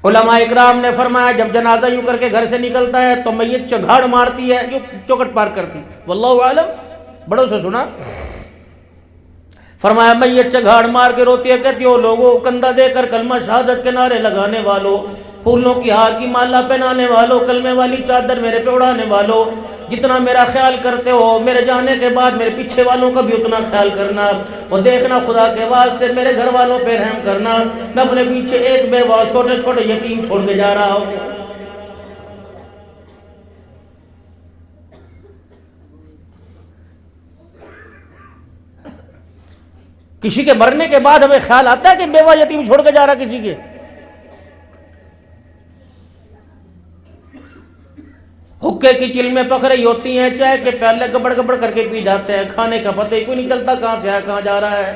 علماء اکرام نے فرمایا جب جنازہ یوں کر کے گھر سے نکلتا ہے تو میت چگھاڑ مارتی ہے، یوں چوکٹ پار کرتی، واللہ عالم، بڑوں سے سنا، فرمایا میت چگھاڑ مار کے روتی ہے، کہتی ہو لوگوں کندھا دے کر کلمہ شہادت کے نعرے لگانے والوں، پھولوں کی ہار کی مالا پہنانے والوں، کلمے والی چادر میرے پہ اڑانے والوں، جتنا میرا خیال کرتے ہو میرے جانے کے بعد میرے پیچھے والوں کا بھی اتنا خیال کرنا، وہ دیکھنا خدا کے واسطے میرے گھر والوں پہ رحم کرنا، میں اپنے پیچھے ایک بیوہ چھوٹے چھوٹے یتیم چھوڑ کے جا رہا ہوں۔ کسی کے مرنے کے بعد ہمیں خیال آتا ہے کہ بیوہ یتیم چھوڑ کے جا رہا کسی کے؟ حکے کی چلمیں پک رہی ہوتی ہیں، چائے کے پیالے گبڑ گبڑ کر کے پی جاتے ہیں، کھانے کا پتہ ہی کوئی نہیں چلتا کہاں سے ہے کہاں جا رہا ہے۔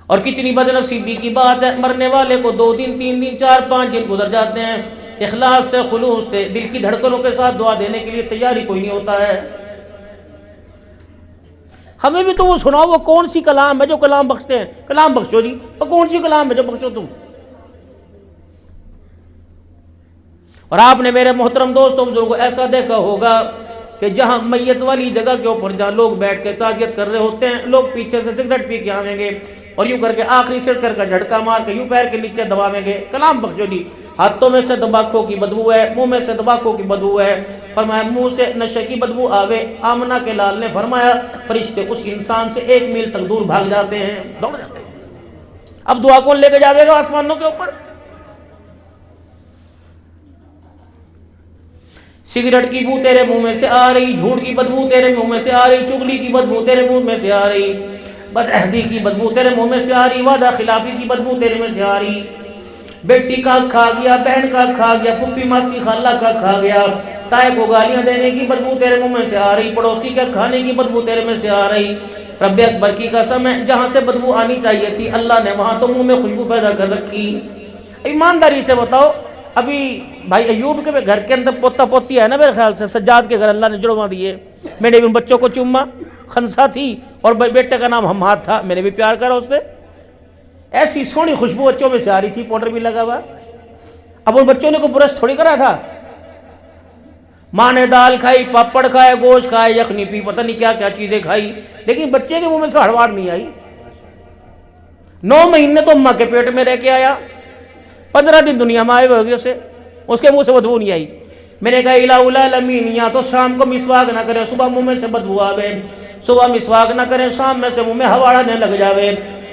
اور کتنی بد نصیبی کی بات ہے، مرنے والے کو 2 دن 3 دن 4 5 دن گزر جاتے ہیں، اخلاص سے خلوص سے دل کی دھڑکنوں کے ساتھ دعا دینے کے لیے تیاری کوئی نہیں ہوتا ہے۔ ہمیں بھی تو وہ سناؤ، وہ کون سی کلام ہے جو کلام بخشتے ہیں؟ کلام بخشو جی، وہ کون سی کلام ہے جو بخشو تم؟ اور آپ نے میرے محترم دوستوں بزرگوں ایسا دیکھا ہوگا کہ جہاں میت والی جگہ کے اوپر جہاں لوگ بیٹھ کے تعزیت کر رہے ہوتے ہیں، لوگ پیچھے سے سگریٹ پی کے آویں گے اور یوں کر کے آخری سڑکر کا جھٹکا مار کے یوں پیر کے نیچے دباویں گے، کلام بخشو جی، ہاتھوں میں سے تمباکو کی بدبو ہے، منہ میں سے تمباکو کی بدبو ہے، فرمایا منہ سے نشے کی بدبو آوے، آمنہ کے لال نے فرمایا فرشتے اس انسان سے 1 میل تک دور بھاگ جاتے ہیں، دوڑ جاتے ہیں۔ اب دعا کون لے کے جاوے گا آسمانوں کے اوپر؟ سگریٹ کی بو تیرے منہ میں سے آ رہی، جھوٹ کی بدبو تیرے منہ میں سے آ رہی، چغلی کی بدبو تیرے منہ میں سے آ رہی، بدعہدی کی بدبو تیرے منہ میں سے آ رہی، وعدہ خلافی کی بدبو تیرے میں سے آ رہی، بیٹی کا کھا گیا، بہن کا کھا گیا، پھپھی ماسی خالہ کا کھا گیا، تائے کو گالیاں دینے کی بدبو تیرے منہ میں سے آ رہی، پڑوسی کے کھانے کی بدبو تیرے میں سے آ رہی۔ رب اکبر کی قسم ہے، جہاں سے بدبو آنی چاہیے تھی اللہ نے وہاں تو منہ میں خوشبو پیدا کر رکھی۔ ایمانداری سے بتاؤ، ابھی بھائی ایوب کے گھر کے اندر پوتا پوتی ہے نا میرے خیال سے، سجاد کے گھر اللہ نے جڑوا دیے، میں نے بھی ان بچوں کو چوما، خنسا تھی اور بیٹے کا نام حماد تھا، میں نے بھی پیار کرا اس سے، ایسی سونی خوشبو بچوں میں سے آ رہی تھی، پاؤڈر بھی لگا ہوا۔ اب ان بچوں نے کوئی برش تھوڑی کرا تھا، ماں نے دال کھائی، پاپڑ کھائے، گوشت کھائے، یخنی پی، پتہ نہیں کیا کیا چیزیں کھائی، لیکن بچے کے منہ میں سے ہڑواڑ نہیں آئی۔ 9 مہینے تو اماں کے پیٹ میں رہ کے آیا، 15 دن دنیا میں آئے ہوئے اسے، اس کے منہ سے بدبو نہیں آئی۔ میں نے کہا الہ العالمین، یا تو شام کو مسواک نہ کرے صبح منہ میں سے بدبو آوے، صبح مسواک نہ کرے شام میں سے منہ میں ہوا آنے لگ جاوے،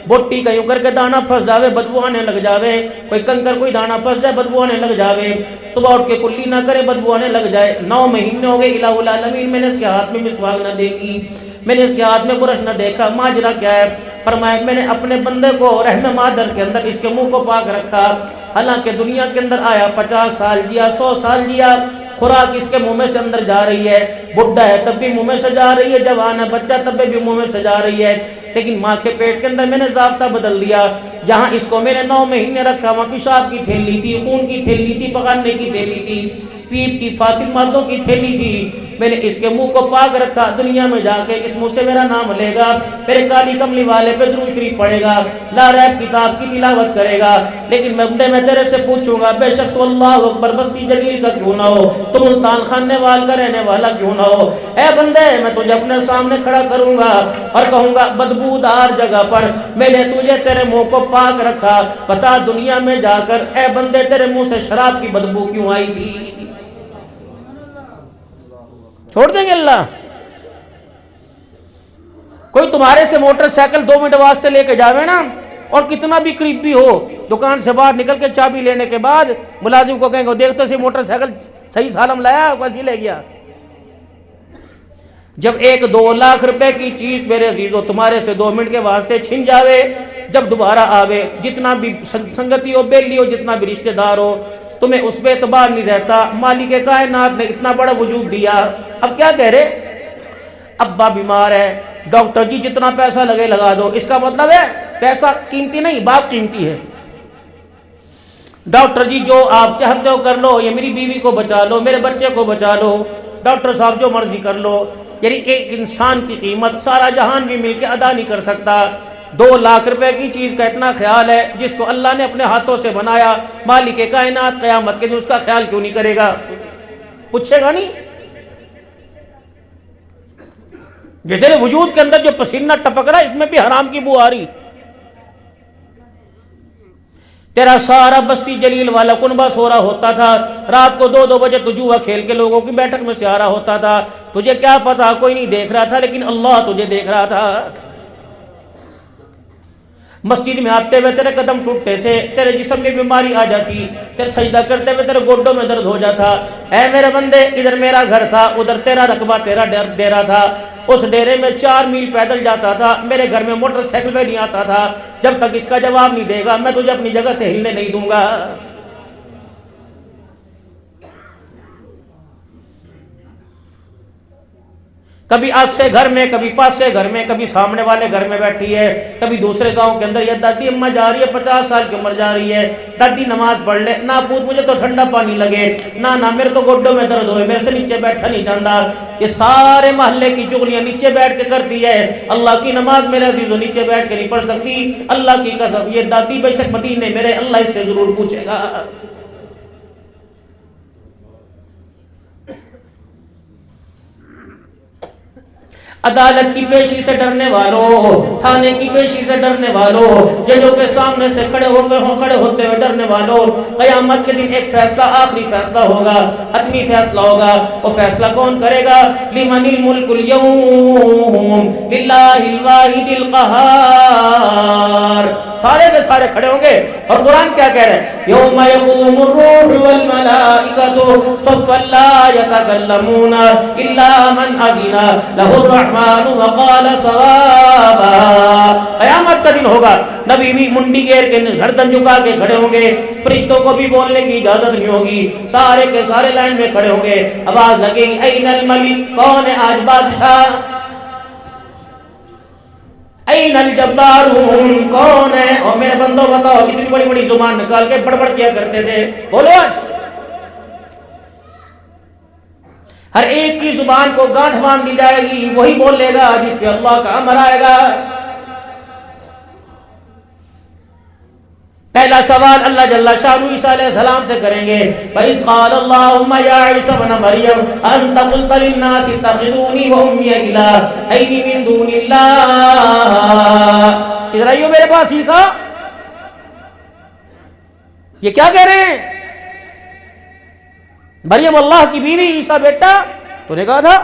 بوٹی کا یوں کر کے دانا پھنس جاوے بدبو آنے لگ جاوے، کوئی کنکر کوئی دانا پھنس جائے بدبو آنے لگ جاوے، صبح اٹھ کے کلی نہ کرے بدبو آنے لگ جائے۔ 9 مہینے ہو گئے، الہ العالمین میں نے اس کے ہاتھ میں مسواک نہ دیکھی، میں نے اس کے ہاتھ میں برش نہ دیکھا، ماجرا کیا ہے؟ فرمایا میں نے اپنے بندے کو رحم مادر کے اندر اس کے منہ کو پاک رکھا، حالانکہ دنیا کے اندر آیا 50 سال جیا، 100 سال جیا، خوراک اس کے منہ میں سے اندر جا رہی ہے، بڈھا ہے تب بھی منہ میں سے جا رہی ہے، جوان ہے بچہ تب بھی منہ میں سے جا رہی ہے، لیکن ماں کے پیٹ کے اندر میں نے ضابطہ بدل دیا، جہاں اس کو میں نے 9 مہینے رکھا وہاں پیشاب کی تھیلی تھی، خون کی تھیلی تھی، پکانے کی تھیلی تھی، پیپ کی فاسد مادوں کی تھیلی تھی، میں نے اس کے منہ کو پاک رکھا، دنیا میں جا کے اس منہ سے میرا نام لے گا، میرے کالی کملی والے پہ درود شریف پڑھے گا، لا ریب کتاب کی تلاوت کرے گا، لیکن میں تیرے سے پوچھوں گا بے شک تو اللہ اکبر بستی جلیل کا کیوں نہ ہو، تو ملتان خاننے وال کا رہنے والا کیوں نہ ہو، اے بندے میں تجھے اپنے سامنے کھڑا کروں گا اور کہوں گا بدبودار جگہ پر میں نے تجھے تیرے منہ کو پاک رکھا، بتا دنیا میں جا کر اے بندے تیرے منہ سے شراب کی بدبو کیوں آئی تھی؟ چھوڑ دیں گے اللہ؟ کوئی تمہارے سے موٹر سائیکل 2 منٹ واسطے لے کے جاوے نا، اور کتنا بھی قریبی ہو، دکان سے باہر نکل کے چابی لینے کے بعد ملازم کو کہیں گے دیکھتے سے موٹر سائیکل صحیح سالم لایا ویسے لے گیا۔ جب 1-2 لاکھ روپے کی چیز میرے عزیزو تمہارے سے 2 منٹ کے واسطے چھن جاوے، جب دوبارہ آوے، جتنا بھی سنگتی ہو، بیلی ہو، جتنا بھی رشتہ دار ہو، تمہیں اس پہ اعتبار نہیں رہتا۔ مالک کائنات نے اتنا بڑا وجود دیا، اب کیا کہہ رہے؟ ابا بیمار ہے، ڈاکٹر جی جتنا پیسہ لگے لگا دو، اس کا مطلب ہے پیسہ قیمتی نہیں، باپ قیمتی ہے۔ ڈاکٹر جی جو آپ چاہتے ہو کر لو، یہ میری بیوی کو بچا لو، میرے بچے کو بچا لو، ڈاکٹر صاحب جو مرضی کر لو، یعنی ایک انسان کی قیمت سارا جہان بھی مل کے ادا نہیں کر سکتا۔ 2,00,000 کی چیز کا اتنا خیال ہے جس کو اللہ نے اپنے ہاتھوں سے بنایا، مالک کائنات قیامت کے دن اس کا خیال کیوں نہیں کرے گا؟ پوچھے گا نہیں؟ یہ تیرے وجود کے اندر جو پسینہ ٹپک رہا ہے اس میں بھی حرام کی بو آ رہی، تیرا سارا بستی جلیل والا کنبہ سو رہا ہوتا تھا، رات کو 2 بجے تو جوا کھیل کے لوگوں کی بیٹھک میں سے آ رہا ہوتا تھا، تجھے کیا پتا کوئی نہیں دیکھ رہا تھا لیکن اللہ تجھے دیکھ رہا تھا۔ مسجد میں آتے ہوئے تیرے قدم ٹوٹتے تھے، تیرے جسم میں بیماری آ جاتی، تیرے سجدہ کرتے ہوئے تیرے گوڈوں میں درد ہو جاتا۔ اے میرے بندے، ادھر میرا گھر تھا، ادھر تیرا رقبہ، تیرا ڈیرا تھا، اس ڈیرے میں 4 میل پیدل جاتا تھا، میرے گھر میں موٹر سائیکل پہ نہیں آتا تھا۔ جب تک اس کا جواب نہیں دے گا میں تجھے اپنی جگہ سے ہلنے نہیں دوں گا۔ کبھی آج سے گھر میں، کبھی پاس سے گھر میں، کبھی سامنے والے گھر میں بیٹھی ہے، کبھی دوسرے گاؤں کے اندر یہ دادی اماں جا رہی ہے، 50 سال کی عمر جا رہی ہے، دادی نماز پڑھ لے، نہ پوت مجھے تو ٹھنڈا پانی لگے، نہ میرے تو گوڈوں میں درد ہوئے، میرے سے نیچے بیٹھا نہیں جاتا۔ یہ سارے محلے کی چغلیاں نیچے بیٹھ کے کرتی ہے، اللہ کی نماز میرے عزیزوں نیچے بیٹھ کے نہیں پڑھ سکتی۔ اللہ کی قسم یہ دادی بے شک مدینے میرے، اللہ اس سے ضرور پوچھے گا۔ عدالت کی پیشی سے ڈرنے والوں، تھانے کی پیشی سے ڈرنے والوں، ججوں کے سامنے سے کھڑے ہوتے ہوئے ڈرنے والوں، قیامت کے دن ایک فیصلہ، آخری فیصلہ ہوگا، حتمی فیصلہ ہوگا۔ وہ فیصلہ کون کرے گا؟ لمن الملک اليوم للہ الواحد القہار۔ سارے کے سارے کھڑے ہوں گے، اور قرآن کیا کہہ رہے ہیں؟ یوم یقوم الروح والملائکۃ صفا لا یتکلمون الا من اذن لہ الرحمن وقال صوابا۔ قیامت کا دن ہوگا، نبی بھی منڈی گیر کے گردن جھکا کے کھڑے ہوں گے، فرشتوں کو بھی بولنے کی اجازت نہیں ہوگی، سارے کے سارے لائن میں کھڑے ہوں گے، آواز لگے گی این الملک، کون ہے آج بادشاہ؟ این الجبارون، کون ہے؟ اور میرے بندوں بتاؤ اتنی بڑی بڑی زبان نکال کے بڑبڑ کیا کرتے تھے، بولو آج۔ ہر ایک کی زبان کو گانٹھ باندھ دی جائے گی، وہی بول لے گا جس پہ اللہ کا امر آئے گا۔ پہلا سوال اللہ جل شانہ عیسیٰ علیہ السلام سے کریں گے، وَإِذْ قَالَ اللَّهُمَّ يَا عِيسَى ابْنَ مَرْيَمَ أَنْتَ قُلْتَ لِلنَّاسِ اتَّخِذُونِي وَأُمِّيَ إِلَٰهَيْنِ مِن دُونِ اللَّهِ۔ ادھر آئیو میرے پاس عیسیٰ، یہ کیا کہہ رہے ہیں؟ مریم اللہ کی بیوی، عیسیٰ بیٹا، تو نے کہا تھا،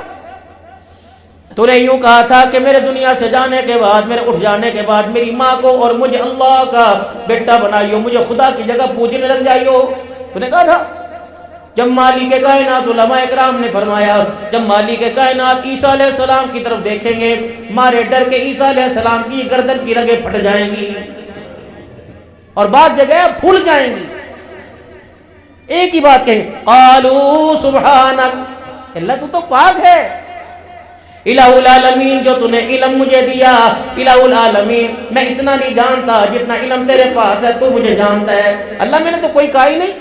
تو نے یوں کہا تھا کہ میرے دنیا سے جانے کے بعد، میرے اٹھ جانے کے بعد میری ماں کو اور مجھے اللہ کا بیٹا بنائیو، مجھے خدا کی جگہ پوجنے لگ جائیو، تو نے کہا تھا۔ جب مالک کائنات علماء اکرام نے فرمایا، جب مالک کائنات عیسیٰ علیہ السلام کی طرف دیکھیں گے، مارے ڈر کے عیسیٰ علیہ السلام کی گردن کی رگیں پھٹ جائیں گی اور بعض جگہ پھول جائیں گی، ایک ہی بات کہیں، قالوا سبحانک، اللہ تو پاک ہے، الہ العالمین، جو تو نے علم مجھے دیا، الہ العالمین، میں اتنا نہیں جانتا جتنا علم تیرے پاس ہے، تو مجھے جانتا ہے، اللہ میں نے تو کوئی کہا ہی نہیں۔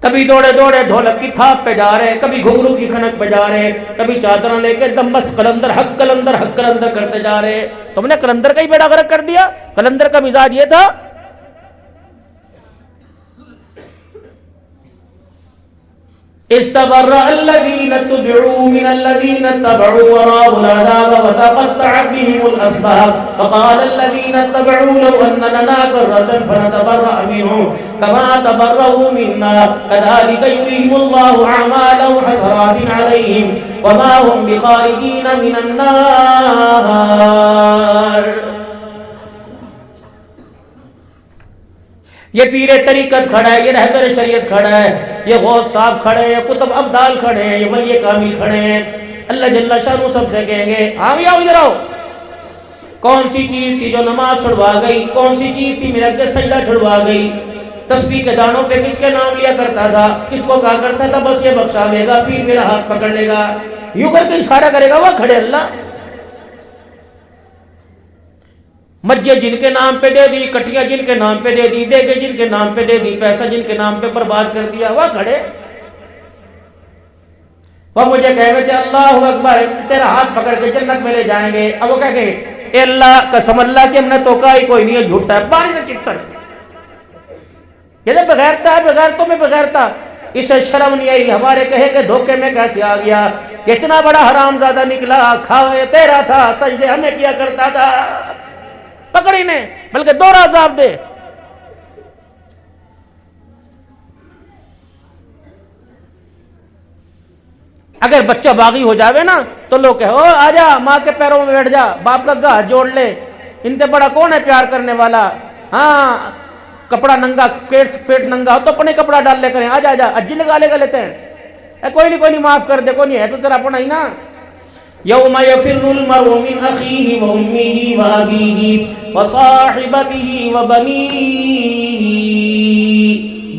کبھی دوڑے دوڑے ڈھولک کی تھاپ پہ جا رہے، کبھی گھنگرو کی کھنک پہ جا رہے، کبھی چادریں لے کے دم بس قلندر حق قلندر حق قلندر کرتے جا رہے۔ تم نے قلندر کا ہی بیڑا غرق کر دیا۔ قلندر کا مزاج یہ تھا، استبرأ الذين اتبعوا من الذين اتبعوا ورأوا العذاب وتقطعت بهم الأسباب وقال الذين اتبعوا لو أن لنا كرة فنتبرأ منهم كما تبرأوا منا كذلك يريهم الله أعمالهم حسرات عليهم وما هم بخارجين من النار۔ یہ پیر طریقت کھڑا ہے، یہ رہبر شریعت کھڑا ہے، یہ غوث صاحب کھڑے ہیں، کتب ابدال کھڑے ہیں، یہ ولی کامل کھڑے ہیں۔ اللہ جل شانہ سب سے کہیں گے آؤ ادھر آؤ، کون سی چیز تھی جو نماز چھڑوا گئی، کون سی چیز تھی میرے کے سجدہ چھڑوا گئی؟ تسبیح کے دانوں پہ کس کے نام لیا کرتا تھا، کس کو کہا کرتا تھا بس یہ بخشا دے گا، پیر میرا ہاتھ پکڑ لے گا، یوں کر کے اشارہ کرے گا، وہ کھڑے اللہ۔ مجھے جن کے نام پہ دے دی، کٹیا جن کے نام پہ دے دی، دیگے جن کے نام پہ دے دی، پیسہ جن کے نام پہ برباد کر دیا، وہ کھڑے۔ وہ مجھے کہے گا کہ اللہ اکبر، تیرا ہاتھ پکڑ کے جنت میں لے جائیں گے. اب وہ کہہ گے اے اللہ قسم اللہ کی ہم نے تو کہا ہی کوئی نہیں ہے، جھوٹا ہے، پانی سے چتر. یہ بغیرتا ہے، بغیرتوں میں بغیرتا. اسے شرم نہیں آئی ہمارے کہے کہ دھوکے میں کیسے آ گیا، کتنا بڑا حرام زادہ نکلا، کھاوے تیرا تھا، سجدے ہمیں کیا کرتا تھا. پکڑی نے بلکہ دوہرا عذاب دے. اگر بچہ باغی ہو جاوے نا تو لوگ کہے او آجا ماں کے پیروں میں بیٹھ جا، باپ کا گاہ جوڑ لے، ان سے بڑا کون ہے پیار کرنے والا. ہاں کپڑا ننگا، پیٹ ننگا ہو تو اپنے کپڑا ڈال لے کریں، آجا آجا اجی لگا لے کر لیتے ہیں. کوئی نہیں معاف کر دے، کوئی نہیں ہے تو تیرا اپنا ہی نا. یوم یفر المرء من اخیہ وامہ وابیہ وصاحبتہ وبنیہ.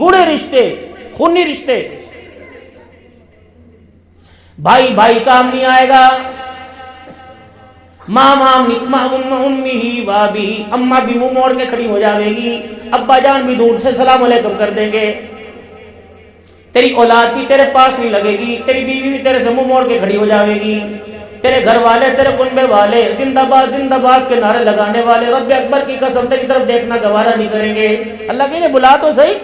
گوڑے رشتے، خونی رشتے. بھائی بھائی کام نہیں آئے گا، ماں امی وابی، اماں بھی منہ موڑ کے کھڑی ہو جاوے گی، ابا جان بھی دور سے سلام علیکم کر دیں گے. تیری اولاد بھی تیرے پاس نہیں لگے گی، تیری بیوی بھی تیرے سے منہ موڑ کے کھڑی ہو جاوے گی. تیرے گھر والے، تیرے کنبے والے زندہ باد کے نعرے لگانے والے رب اکبر کی قسم تیری طرف دیکھنا گوارا نہیں کریں گے. اللہ کہے بلا تو صحیح.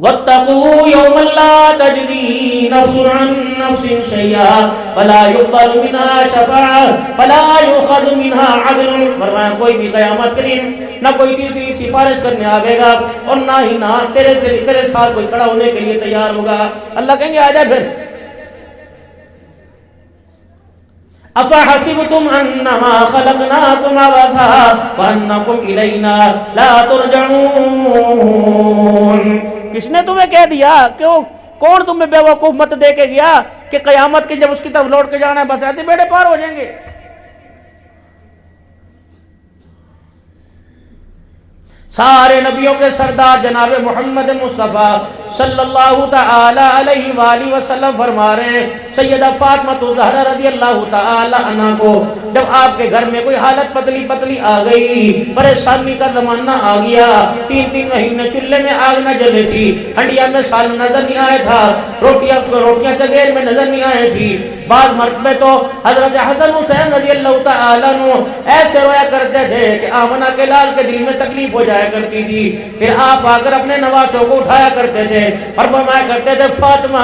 وَاتَّقُوا يَوْمًا لَا تَجْزِي نَفْسٌ عَن نَفْسٍ شَيْئًا وَلَا يُقْبَلُ مِنْهَا شَفَاعَةٌ وَلَا يُؤْخَذُ مِنْهَا عَدْلٌ. فرمایا کوئی بھی قیامت کے دن نہ کوئی تیسری سفارش کرنے آئے گا اور نہ ہی نہ تیرے ساتھ کوئی کھڑا ہونے کے لیے تیار ہوگا. اللہ کہیں گے آجا پھر. أَفَحَسِبْتُمْ أَنَّمَا خَلَقْنَاكُمْ عَبَثًا وَأَنَّكُمْ إِلَيْنَا لَا تُرْجَعُونَ. کس نے تمہیں کہہ دیا کہ کون تمہیں بے وقوف مت دے کے گیا کہ قیامت کی جب اس کی طرف لوٹ کے جانا ہے بس ایسے بیڑے پار ہو جائیں گے. سارے نبیوں کے سردار جناب محمد مصطفیٰ صلی اللہ تعالی علیہ وآلہ وسلم فرما رہے ہیں سیدہ فاطمہ الزہرا رضی اللہ تعالی عنہ کو جب آپ کے گھر میں کوئی حالت پتلی پتلی آ گئی، پریشانی کا زمانہ آ گیا، 3 مہینے چولہے میں آگ نہ جلے تھی، ہنڈیا میں سال نظر نہیں آیا تھا، روٹیاں چگیر میں نظر نہیں آئی تھی. بعض مرتبہ تو حضرت حسن حسین رضی اللہ تعالیٰ عنہ ایسے رویا کرتے تھے کہ آمنہ کے لال کے دل میں تکلیف ہو جایا کرتی تھی. پھر آپ آ کر اپنے نواسوں کو اٹھایا کرتے تھے اور فرمایا کرتے تھے فاطمہ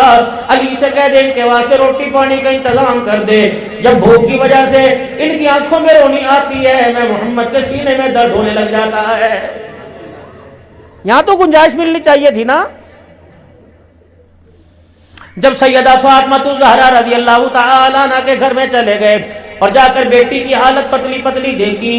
علی سے کہہ دے ان کے واسطے روٹی پانی کا انتظام کر دے. جب بھوک کی وجہ سے ان کی آنکھوں میں رونی آتی ہے، میں محمد کے سینے میں درد ہونے لگ جاتا ہے. یہاں تو گنجائش ملنی چاہیے تھی نا. جب سیدہ فاطمہ الزہرا رضی اللہ تعالی عنہ کے گھر میں چلے گئے اور جا کر بیٹی کی حالت پتلی پتلی دیکھی،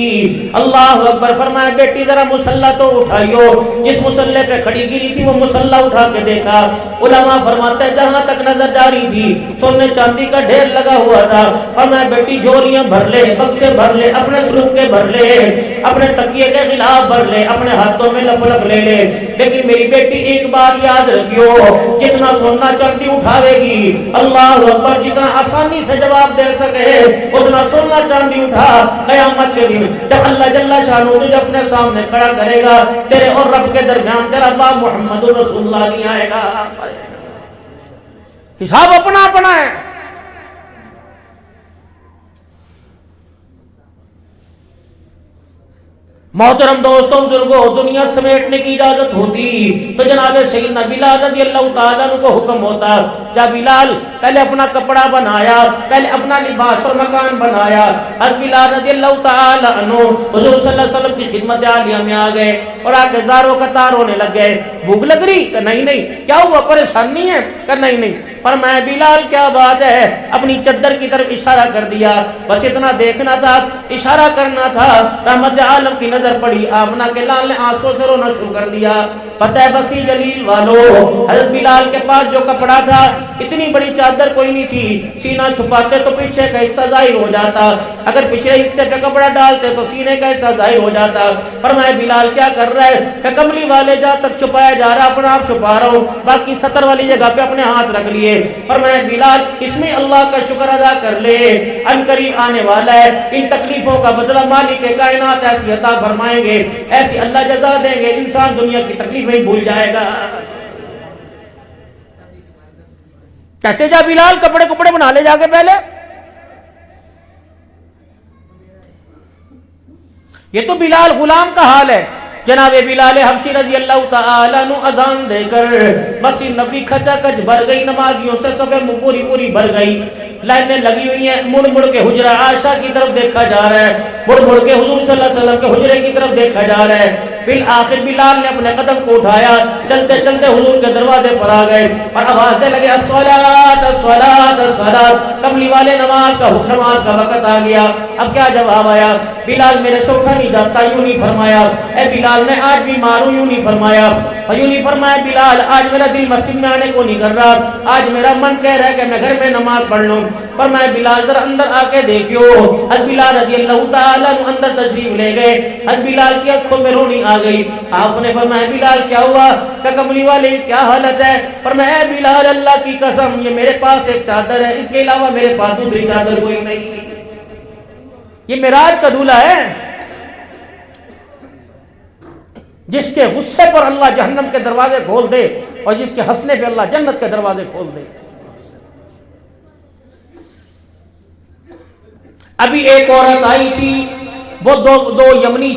اللہ اکبر، فرمایا بیٹی ذرا مسلح تو اٹھائیو. جس مسلح پہ کھڑی گری تھی وہ مسلح اٹھا کے دیکھا. علماء فرماتے ہیں جہاں تک نظر جاری تھی سونے چاندی کا ڈھیر لگا ہوا تھا. فرمایا بیٹی جھولیاں بھر لے، بکسے بھر لے، اپنے سلوک کے بھر لے، اپنے تکیے کے غلاف بھر لے، اپنے ہاتھوں میں لپ لپ لے لے، لیکن میری بیٹی ایک بات یاد رکھیو، جتنا سونا چاندی اٹھاوے گی اللہ اکبر، جتنا آسانی سے جواب دے سکے اتنا سونا چاندی اٹھا. قیامت کے دن جب اللہ جل شانہ تجھے اپنے سامنے کھڑا کرے گا، تیرے اور رب کے درمیان تیرا باپ محمد رسول اللہ نہیں آئے گا. حساب اپنا اپنا ہے. محترم دوستوں بزرگوں، دنیا سمیٹنے کی اجازت ہوتی تو جناب سیدنا بلال رضی اللہ تعالیٰ عنہ کو حکم ہوتا کیا بلال پہلے اپنا کپڑا بنایا، پہلے اپنا لباس اور مکان بنایا. حضرت بلال رضی اللہ تعالیٰ عنہ حضور صلی اللہ علیہ وسلم کی خدمت عالیہ میں آ گئے اور آ کے زاروں قطار ہونے لگ گئے. بھوک لگ رہی کہ نہیں. کیا ہوا، پریشانی ہے کہ نہیں. فرمایا بلال کیا بات ہے، اپنی چادر کی طرف اشارہ کر دیا. بس اتنا دیکھنا تھا، اشارہ کرنا تھا. رحمت عالم کی نظر پڑی، آمنہ کے لال نے آنسوں سے رونا شروع کر دیا. پتہ بستی جلیل والو، حضرت بلال کے پاس جو کپڑا تھا اتنی بڑی چادر کوئی نہیں تھی. سینہ چھپاتے تو پیچھے کا حصہ ظاہر ہو جاتا، اگر پچھلے حصے پہ کپڑا ڈالتے تو سینے کا حصہ ظاہر ہو جاتا. فرمایا بلال کیا کر رہا ہے کہ کملی والے جہاں تک چھپایا جا رہا اپنا آپ چھپا رہا ہوں، باقی سطر والی جگہ پہ اپنے ہاتھ رکھ لیے. فرمایا بلال اس میں اللہ کا شکر ادا کر لے، ان قریب آنے والا ہے، ان تکلیفوں کا بدلہ مالک کائنات ایسی عطا فرمائیں گے، ایسی اللہ جزا دیں گے، انسان دنیا کی تکلیفیں بھول جائے گا. کہتے جا بلال کپڑے کپڑے بنا لے جا کے پہلے. یہ تو بلال غلام کا حال ہے. جناب بلال حبشی رضی اللہ تعالیٰ عنہ اذان دے کر مسجد نبی کھچا کچ بھر گئی, نمازیوں سے صفیں پوری بھر گئی, لائنیں لگی ہوئی ہیں. مڑ کے حجرہ عائشہ کی طرف دیکھا جا رہا ہے, مڑ کے حضور صلی اللہ علیہ وسلم کے حجرے کی طرف دیکھا جا رہا ہے. بالآخر بلال نے اپنے قدم کو اٹھایا, چلتے چلتے حضور کے دروازے پر آ گئے اور آواز دے لگے الصلاۃ الصلاۃ الصلاۃ. کملی والے نماز کا وقت آ گیا. اب کیا جواب آیا؟ بلال میرے سے اٹھا نہیں جاتا, یوں نہیں فرمایا اے بلال میں آج بیمار ہوں, یوں نہیں فرمایا بلال آج میرا دل مسجد میں آنے کو نہیں کر رہا, آج میرا من کہہ رہا ہے کہ میں گھر میں نماز پڑھ لوں. فرمایا بلال ذرا اندر آ کے دیکھیو. حضرت بلال رضی اللہ تعالیٰ عنہ اندر تشریف لے گئے. حضرت بلال کی آنکھوں میں رونی آ گئی. آپ نے فرمایا بلال کیا ہوا؟ کہ کملی والے کیا حالت ہے؟ فرمایا اے بلال اللہ کی قسم یہ میرے پاس ایک چادر ہے, اس کے علاوہ میرے پاس دوسری چادر کوئی نہیں. یہ معراج کا دولہا ہے جس کے غصے پر اللہ جہنم کے دروازے کھول دے اور جس کے ہنسنے پہ اللہ جنت کے دروازے کھول دے. ابھی ایک عورت آئی تھی, وہ دو یمنی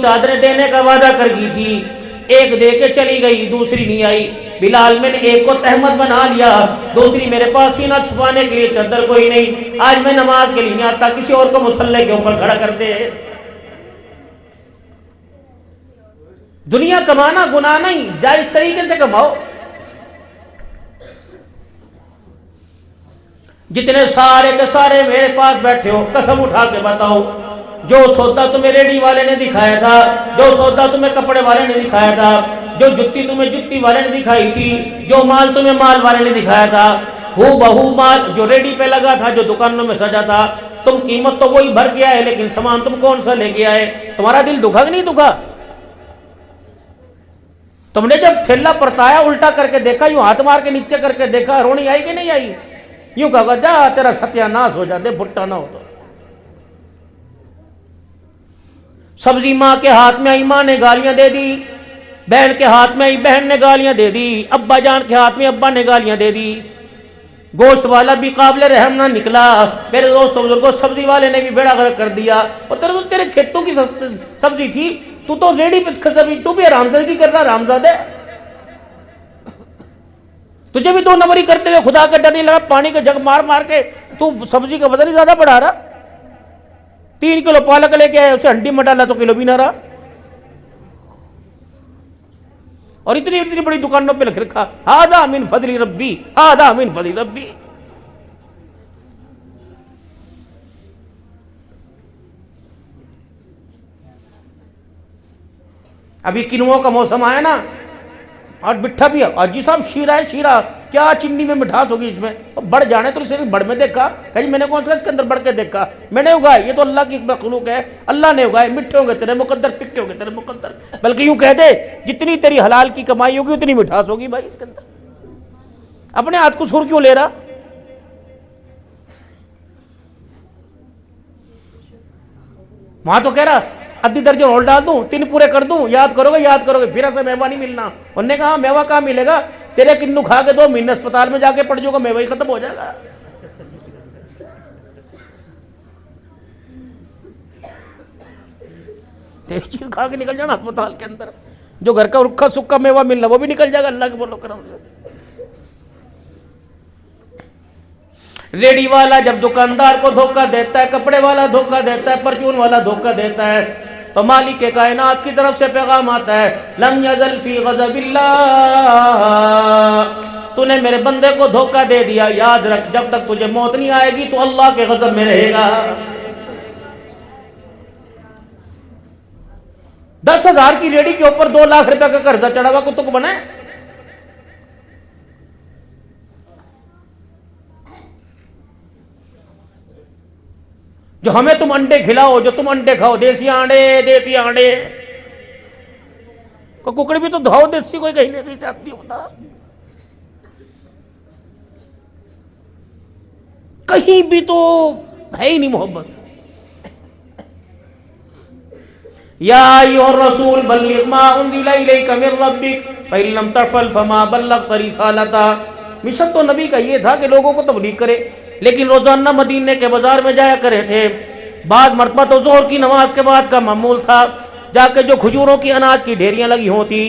چادریں دینے کا وعدہ کر گئی تھی. ایک دے کے چلی گئی, دوسری نہیں آئی. بلال میں نے ایک کو تہمت بنا لیا, دوسری میرے پاس سینہ چھپانے کے لیے چادر کوئی نہیں, آج میں نماز کے لیے نہیں آتا, کسی اور کو مصلی کے اوپر کھڑا کر دے. دنیا کمانا گناہ نہیں, جائز طریقے سے کماؤ. جتنے سارے کے سارے میرے پاس بیٹھے ہو, قسم اٹھا کے بتاؤ جو سودا تمہیں ریڈی والے نے دکھایا تھا, جو سودا تمہیں کپڑے والے نے دکھایا تھا, جو جتی تمہیں جتی والے نے دکھائی تھی, جو مال تمہیں مال والے نے دکھایا تھا, ہو بہو مال جو ریڈی پہ لگا تھا, جو دکانوں میں سجا تھا, تم قیمت تو وہی بھر گیا ہے لیکن سامان تم کون سا لے گیا ہے؟ تمہارا دل دکھا کہ نہیں دکھا؟ تم نے جب تھیلا پرتایا الٹا کر کے دیکھا, یوں ہاتھ مار کے نیچے کر کے دیکھا, رونی آئی کہ نہیں آئی؟ یوں کہا جا تیرا ستیہ ناس ہو جاتے, بھٹا نہ ہو تو. سبزی ماں کے ہاتھ میں آئی, ماں نے گالیاں دے دی. بہن کے ہاتھ میں آئی, بہن نے گالیاں دے دی. ابا جان کے ہاتھ میں ابا نے گالیاں دے دی. گوشت والا بھی قابل رحم نہ نکلا. میرے دوست بزرگوں, سبزی والے نے بھی بیڑا غرق کر دیا. اور تیرے کھیتوں کی سبزی تھی, تو ریڈی پہ سبزی, تو بھی حرامزادگی کر رہا, حرامزادہ. تجھے بھی 2 نمبری کرتے ہوئے خدا کا ڈر نہیں لگا, پانی کا جگ مار مار کے تو سبزی کا وزن ہی زیادہ بڑھا رہا. 3 کلو پالک لے کے آئے, اسے ہنڈی میں ڈالا تو کلو بھی نہ رہا. اور اتنی بڑی دکانوں پہ لکھ رکھا ھذا من فضل ربی, ھذا من فضل ربی. ابھی کنوؤں کا موسم آیا نا, اور مٹھا بھی ہے. جی صاحب شیرہ ہے, شیرہ کیا چنی میں مٹھاس ہوگی اس میں؟ بڑھ جانے تو صرف بڑھ میں دیکھا, کہیں میں نے کون سا اس کے اندر بڑھ کے دیکھا؟ میں نے اگائے, یہ تو اللہ کی مخلوق ہے, اللہ نے اگائے. میٹھے ہوں گے تیرے مقدر, پکے ہوں گے تیرے مقدر. بلکہ یوں کہہ دے جتنی تیری حلال کی کمائی ہوگی اتنی مٹھاس ہوگی بھائی اس کے اندر. اپنے ہاتھ کو سر کیوں لے رہا؟ وہاں تو کہہ رہا ادھی درجن اور ڈال دوں, 3 پورے کر دوں, یاد کرو گے پھر ایسا میوہ نہیں ملنا. انہوں نے کہا میوہ کہاں ملے گا, تیرے کنو کھا کے 2 مہینے اسپتال میں جا کے پڑ جاؤ گا, میوہ ہی ختم ہو جائے گا. تیری چیز کھا کے نکل جانا اسپتال کے اندر, جو گھر کا رکھا سکھا میوہ ملنا وہ بھی نکل جائے گا اللہ کے بولو کرم سے. ریڈی والا جب دکاندار کو دھوکہ دیتا ہے, کپڑے والا دھوکہ دیتا ہے, پرچون والا دھوکہ دیتا ہے, تو مالک کے کائنات کی طرف سے پیغام آتا ہے لم یزل فی غضب اللہ, تو نے میرے بندے کو دھوکہ دے دیا, یاد رکھ جب تک تجھے موت نہیں آئے گی تو اللہ کے غضب میں رہے گا. 10,000 کی ریڈی کے اوپر 2 لاکھ روپے کا قرضہ چڑھا ہوا کتوں کو بنائے. جو ہمیں تم انڈے کھلاؤ, جو تم انڈے کھاؤ, دیسی آنڈے. ککڑی بھی تو دھاؤ دیسی, کوئی کہیں نہیں چاہتی ہوتا. کہیں بھی تو ہے ہی نہیں محبت. یا ایھا الرسول بلغ ما انزل الیک من ربک فإن لم تفعل فما بلغت رسالتہ. مشن تو نبی کا یہ تھا کہ لوگوں کو تبلیغ کرے، لیکن روزانہ مدینے کے بازار میں جایا کرے تھے۔ بعض مرتبہ تو ظہر کی نماز کے بعد کا معمول تھا، جا کے جو کھجوروں کی اناج کی ڈھیریاں لگی ہوتی،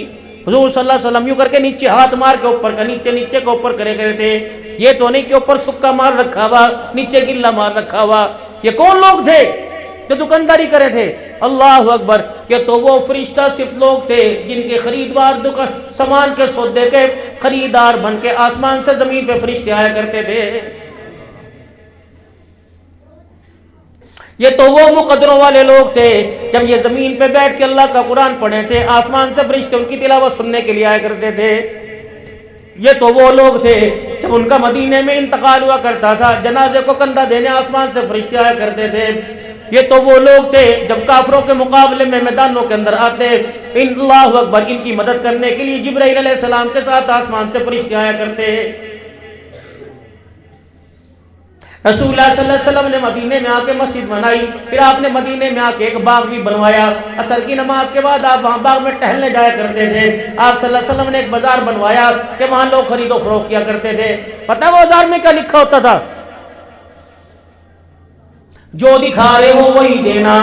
حضور صلی اللہ علیہ وسلم یوں کر کے نیچے ہاتھ مار کے اوپر کا نیچے نیچے کے اوپر کرے تھے۔ یہ تو نہیں کہ اوپر سکا مال رکھا ہوا، نیچے گلا مال رکھا ہوا۔ یہ کون لوگ تھے جو دکانداری کرے تھے؟ اللہ اکبر! کہ تو وہ فرشتہ صرف لوگ تھے جن کے خریدار سامان کے سودے کے خریدار بن کے آسمان سے زمین پہ فرشتے آیا کرتے تھے۔ یہ تو وہ مقدروں والے لوگ تھے جب یہ زمین پہ بیٹھ کے اللہ کا قرآن پڑھے تھے، آسمان سے فرشتے ان کی تلاوت سننے کے لیے آیا کرتے تھے۔ یہ تو وہ لوگ تھے جب ان کا مدینے میں انتقال ہوا کرتا تھا، جنازے کو کندھا دینے آسمان سے فرشتے آیا کرتے تھے۔ یہ تو وہ لوگ تھے جب کافروں کے مقابلے میں میدانوں کے اندر آتے، اللہ اکبر، ان کی مدد کرنے کے لیے جبرائیل علیہ السلام کے ساتھ آسمان سے فرشتے آیا کرتے۔ رسول اللہ صلی اللہ علیہ وسلم نے مدینے میں آ کے مسجد بنائی، پھر آپ نے مدینے میں آ کے ایک باغ بھی بنوایا۔ عصر کی نماز کے بعد آپ وہاں باغ میں ٹہلنے جایا کرتے تھے۔ آپ صلی اللہ علیہ وسلم نے ایک بازار بنوایا کہ وہاں لوگ خرید و فروخت کیا کرتے تھے۔ پتہ وہ بازار میں کیا لکھا ہوتا تھا؟ جو دکھا رہے ہو وہی دینا،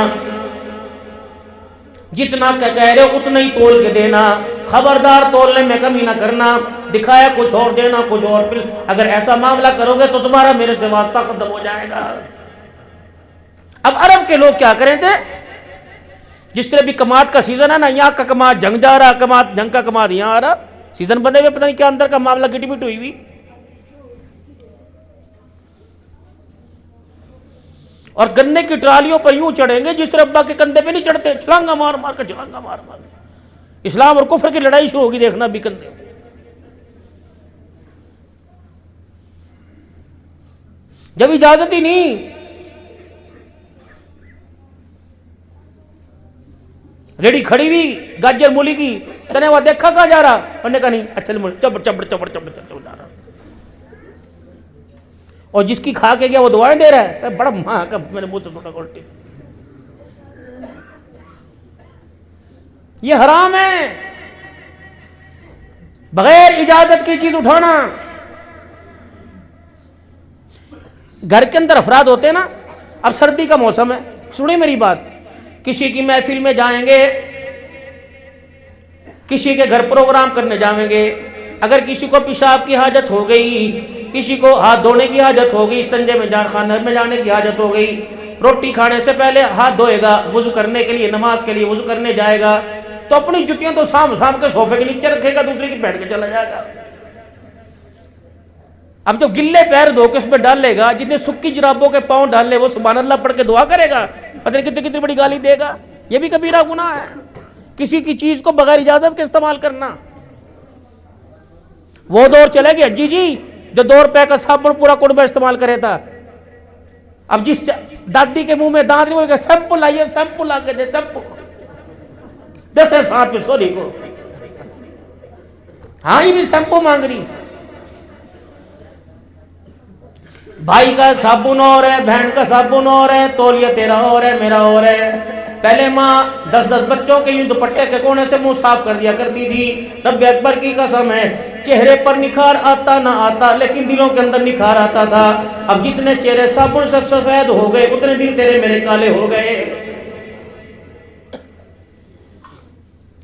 جتنا کہہ رہے ہو اتنا ہی تول کے دینا، خبردار تولنے میں کمی نہ کرنا، دکھایا کچھ اور دینا کچھ اور۔ پھر اگر ایسا معاملہ کرو گے تو تمہارا میرے سے واسطہ ختم ہو جائے گا۔ اب عرب کے لوگ کیا کریں تھے؟ جس طرح بھی کماد کا سیزن ہے نا، یہاں کا کماد جنگ جا رہا، کماد جنگ کا کماد یہاں آ رہا، سیزن بنے ہوئے، پتہ نہیں کیا اندر کا معاملہ گٹ بٹ ہوئی ہوئی۔ اور گنے کی ٹرالیوں پر یوں چڑھیں گے جس طرح ابا کے کندھے پہ نہیں چڑھتے، چھلانگا مار مار کر، چھلانگا مار مار۔ اسلام اور کفر کی لڑائی شروع ہوگی، دیکھنا بھی کندھے۔ جب اجازت ہی نہیں، ریڈی کھڑی ہوئی گاجر مولی کی، کہنے وہ دیکھا کہاں جا رہا؟ انہوں نے کہا نہیں، اچھا چبڑ چبڑ چبڑ چبڑ چبڑ جا رہا۔ اور جس کی کھا کے گیا وہ دعائیں دے رہا ہے، بڑا ماں کا میں نے منہ سے تھوڑا الٹی۔ یہ حرام ہے، بغیر اجازت کی چیز اٹھانا۔ گھر کے اندر افراد ہوتے ہیں نا، اب سردی کا موسم ہے، سنیں میری بات، کسی کی محفل میں جائیں گے، کسی کے گھر پروگرام کرنے جائیں گے، اگر کسی کو پیشاب کی حاجت ہو گئی، کسی کو ہاتھ دھونے کی حاجت ہو گئی، سنجے میں خانہ میں جانے کی حاجت ہو گئی، روٹی کھانے سے پہلے ہاتھ دھوئے گا، وضو کرنے کے لیے، نماز کے لیے وضو کرنے جائے گا، تو اپنی جتیاں تو سام کے صوفے کے نیچے رکھے گا، دوسری کی بیٹھ کے چلا جائے گا۔ اب جو گلے پیر دھو کے اس میں ڈال لے گا، جتنے سکی جرابوں کے پاؤں ڈال لے وہ سبحان اللہ پڑھ کے دعا کرے گا، پتہ نہیں کتنی بڑی گالی دے گا۔ یہ بھی کبیرہ گناہ ہے، کسی کی چیز کو بغیر اجازت کے استعمال کرنا۔ وہ دور چلے گی حجی جی جو 2 روپے کا صابن پورا کنبہ استعمال کرے تھا۔ اب جس دادی کے منہ میں دانت نہیں ہوگا، سیمپو لائیے، سیمپو لا کے دے، سیمپو 10 ساتھ میں سوری کو، ہاں یہ بھی سیمپو مانگ رہی۔ بھائی کا صابن اور ہے، بہن کا صابن اور ہے، تولیہ تیرا اور ہے، میرا اور ہے۔ پہلے ماں 10 بچوں کے یوں دوپٹے کے کونے سے منہ صاف کر دیا کرتی تھی۔ رب اکبر کی قسم ہے، چہرے پر نکھار آتا نہ آتا لیکن دلوں کے اندر نکھار آتا تھا۔ اب جتنے چہرے صابن سے سفید ہو گئے اتنے دل تیرے میرے کالے ہو گئے۔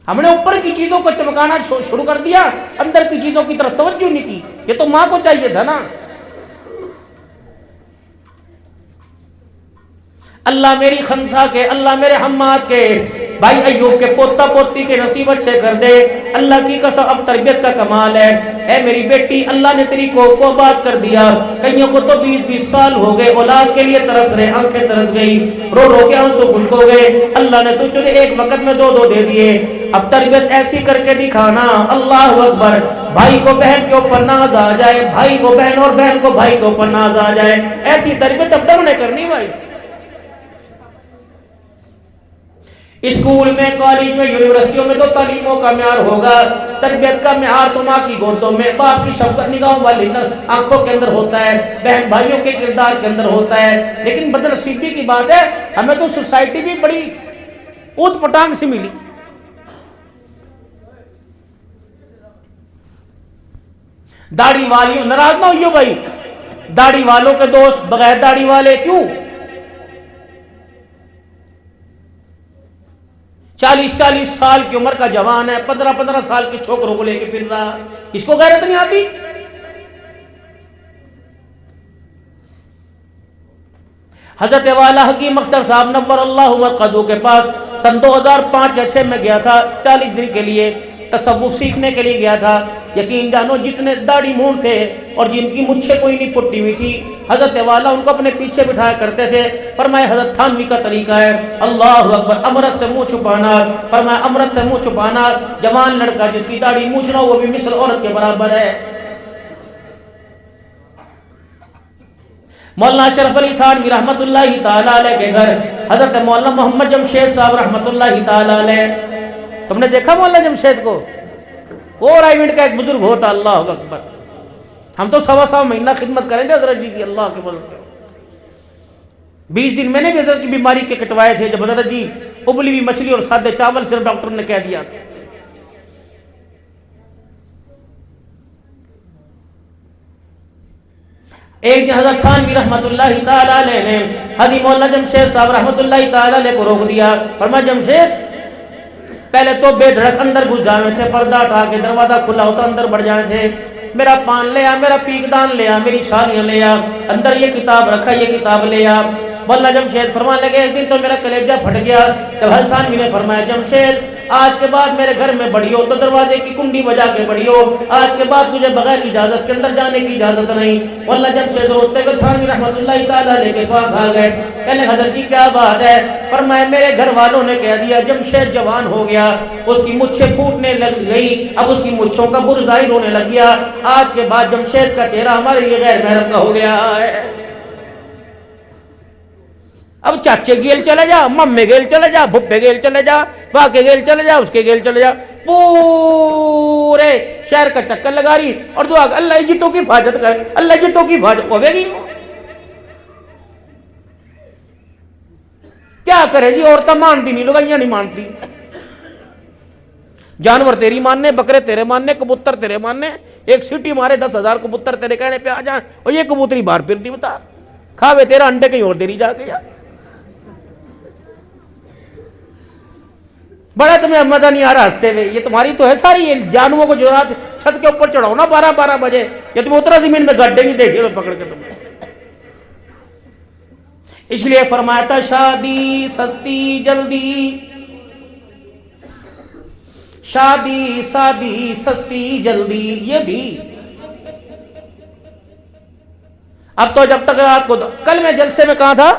ہم نے اوپر کی چیزوں کو چمکانا شروع کر دیا، اندر کی چیزوں کی طرف توجہ نہیں کی۔ یہ تو ماں کو چاہیے تھا نا۔ اللہ میری خنسا کے، اللہ میرے حماد کے، بھائی ایوب کے پوتا پوتی کے نصیب اچھے کر دے۔ اللہ کی قسم اب تربیت کا کمال ہے۔ اے میری بیٹی، اللہ نے تیری کو بات کر دیا، کئیوں کو تو 20 سال ہو گئے اولاد کے لیے ترس رہے، آنکھیں ترس گئی، رو رو کے آنسو خشک ہو گئے، اللہ نے تجھے ایک وقت میں 2 دے دیے۔ اب تربیت ایسی کر کے دکھانا، اللہ اکبر، بھائی کو بہن کے اوپر ناز آ جائے، بھائی کو بہن اور بہن کو بھائی کے اوپر ناز آ جائے، ایسی تربیت اب تک نے کرنی بھائی۔ اسکول میں، کالج میں، یونیورسٹیوں میں تو تعلیموں کا معیار ہوگا، تربیت کا معیار تو ماں کی گودوں میں، باپ کی شفقت نگاہوں والی آنکھوں کے اندر ہوتا ہے، بہن بھائیوں کے کردار کے اندر ہوتا ہے۔ لیکن بدنصیبی کی بات ہے، ہمیں تو سوسائٹی بھی بڑی اوت پٹانگ سے ملی۔ داڑھی والیوں ناراض نہ ہوئیو بھائی، داڑھی والوں کے دوست بغیر داڑھی والے کیوں؟ 40 سال کی عمر کا جوان ہے، 15 سال کے چھوکروں کو لے کے پھر رہا، اس کو غیرت نہیں آتی؟ حضرت والا حکیم اختر صاحب نور اللہ مرقدہ کے پاس سن 2005-6 میں گیا تھا، 40 دن کے لیے تصوف سیکھنے کے لیے گیا تھا۔ یقین جانو جتنے داڑھی مونڈ تھے اور جن کی مچھیں کوئی نہیں پھٹی ہوئی تھی، حضرت والا ان کو اپنے پیچھے بٹھایا کرتے تھے۔ فرمایا حضرت تھانوی کا طریقہ ہے اللہ اکبر، امرت سے منہ چھپانا، فرمایا امرت سے منہ چھپانا، جوان لڑکا جس کی داڑھی مونچھ نہ ہو وہ بھی مثل عورت کے برابر ہے۔ مولانا اشرف علی تھانوی رحمت اللہ تعالیٰ علیہ کے گھر حضرت مولانا محمد جمشید صاحب رحمت اللہ تعالیٰ علیہ، تم نے دیکھا مولانا جمشید کو؟ وہ رائیوڈ کا ایک بزرگ ہوتا، اللہ اکبر، ہم تو 1.25 مہینہ خدمت کریں گے حضرت جی کی، اللہ کے بول سے 20 دن میں نے بھی حضرت کی بیماری کے کٹوائے تھے، جب حضرت جی ابلی ہوئی مچھلی اور سادے چاول صرف ڈاکٹر نے کہہ دیا تھا۔ ایک دن حضرت تھانوی رحمت اللہ تعالیٰ علیہ نے حضرت مولانا جمشید صاحب رحمت اللہ تعالیٰ علیہ کو روک دیا۔ فرمایا جمشید پہلے تو بے دھڑک اندر گھس جانے تھے، پردہ ہٹا کے دروازہ کھلا ہوتا اندر بڑھ جانے تھے، میرا پان لے آ، میرا پیک دان لے آ، میری شادیاں لے آ، اندر یہ کتاب رکھا یہ کتاب لے آ۔ مولانا جمشید فرمانے لگے ایک دن تو میرا کلیجہ پھٹ گیا جب حضرت تھانوی نے فرمایا جمشید آج کے بعد میرے گھر میں بڑھی ہو تو دروازے کی کنڈی بجا کے بڑھی ہو، آج کے بعد تجھے بغیر اجازت کے اندر جانے کی اجازت نہیں۔ مولانا جمشید روتے ہوئے تھانوی رحمت اللہ تعالیٰ علیہ کے پاس آ گئے، کہنے حضرت جی کیا بات ہے؟ فرمایا میرے گھر والوں نے کہہ دیا جمشید جوان ہو گیا، اس کی مچھیں پھوٹنے لگ گئی، اب اس کی مچھوں کا بر ظاہر ہونے لگ گیا، آج کے بعد جمشید کا چہرہ ہمارے لیے غیر محرم کا ہو گیا ہے۔ اب چاچے گیل چلے جا، ممے گیل چلے جا، بھپے گیل چلے جا، باں کے گیل چلے جا، اس کے گیل چلے جا، پورے شہر کا چکر لگا رہی اور دعا اللہ جتوں کی حفاظت کرے، اللہ جتوں کی حفاظت ہوے گی۔ کیا کرے جی، عورتیں مانتی نہیں، لوگیاں نہیں مانتی، جانور تیری ماننے، بکرے تیرے ماننے، کبوتر تیرے ماننے، ایک سیٹی مارے 10,000 کبوتر تیرے کہنے پہ آ جائیں اور یہ کبوتری باہر پھر دی، بتا کھاوے تیرا انڈے کہیں اور دے نہیں جا کے جا۔ بڑا تمہیں مزہ نہیں آ رہا ہنستے ہوئے، یہ تمہاری تو ہے ساری جانوروں کو جو رات چھت کے اوپر چڑھاؤ نا 12 بجے، یہ تم اترا زمین میں گڈھے نہیں دیکھے تو پکڑ کے تمہیں۔ اس لیے فرمایا تھا شادی سستی جلدی، شادی سادی سستی جلدی، یہ بھی اب تو جب تک رات کو کل میں جلسے میں کہاں تھا،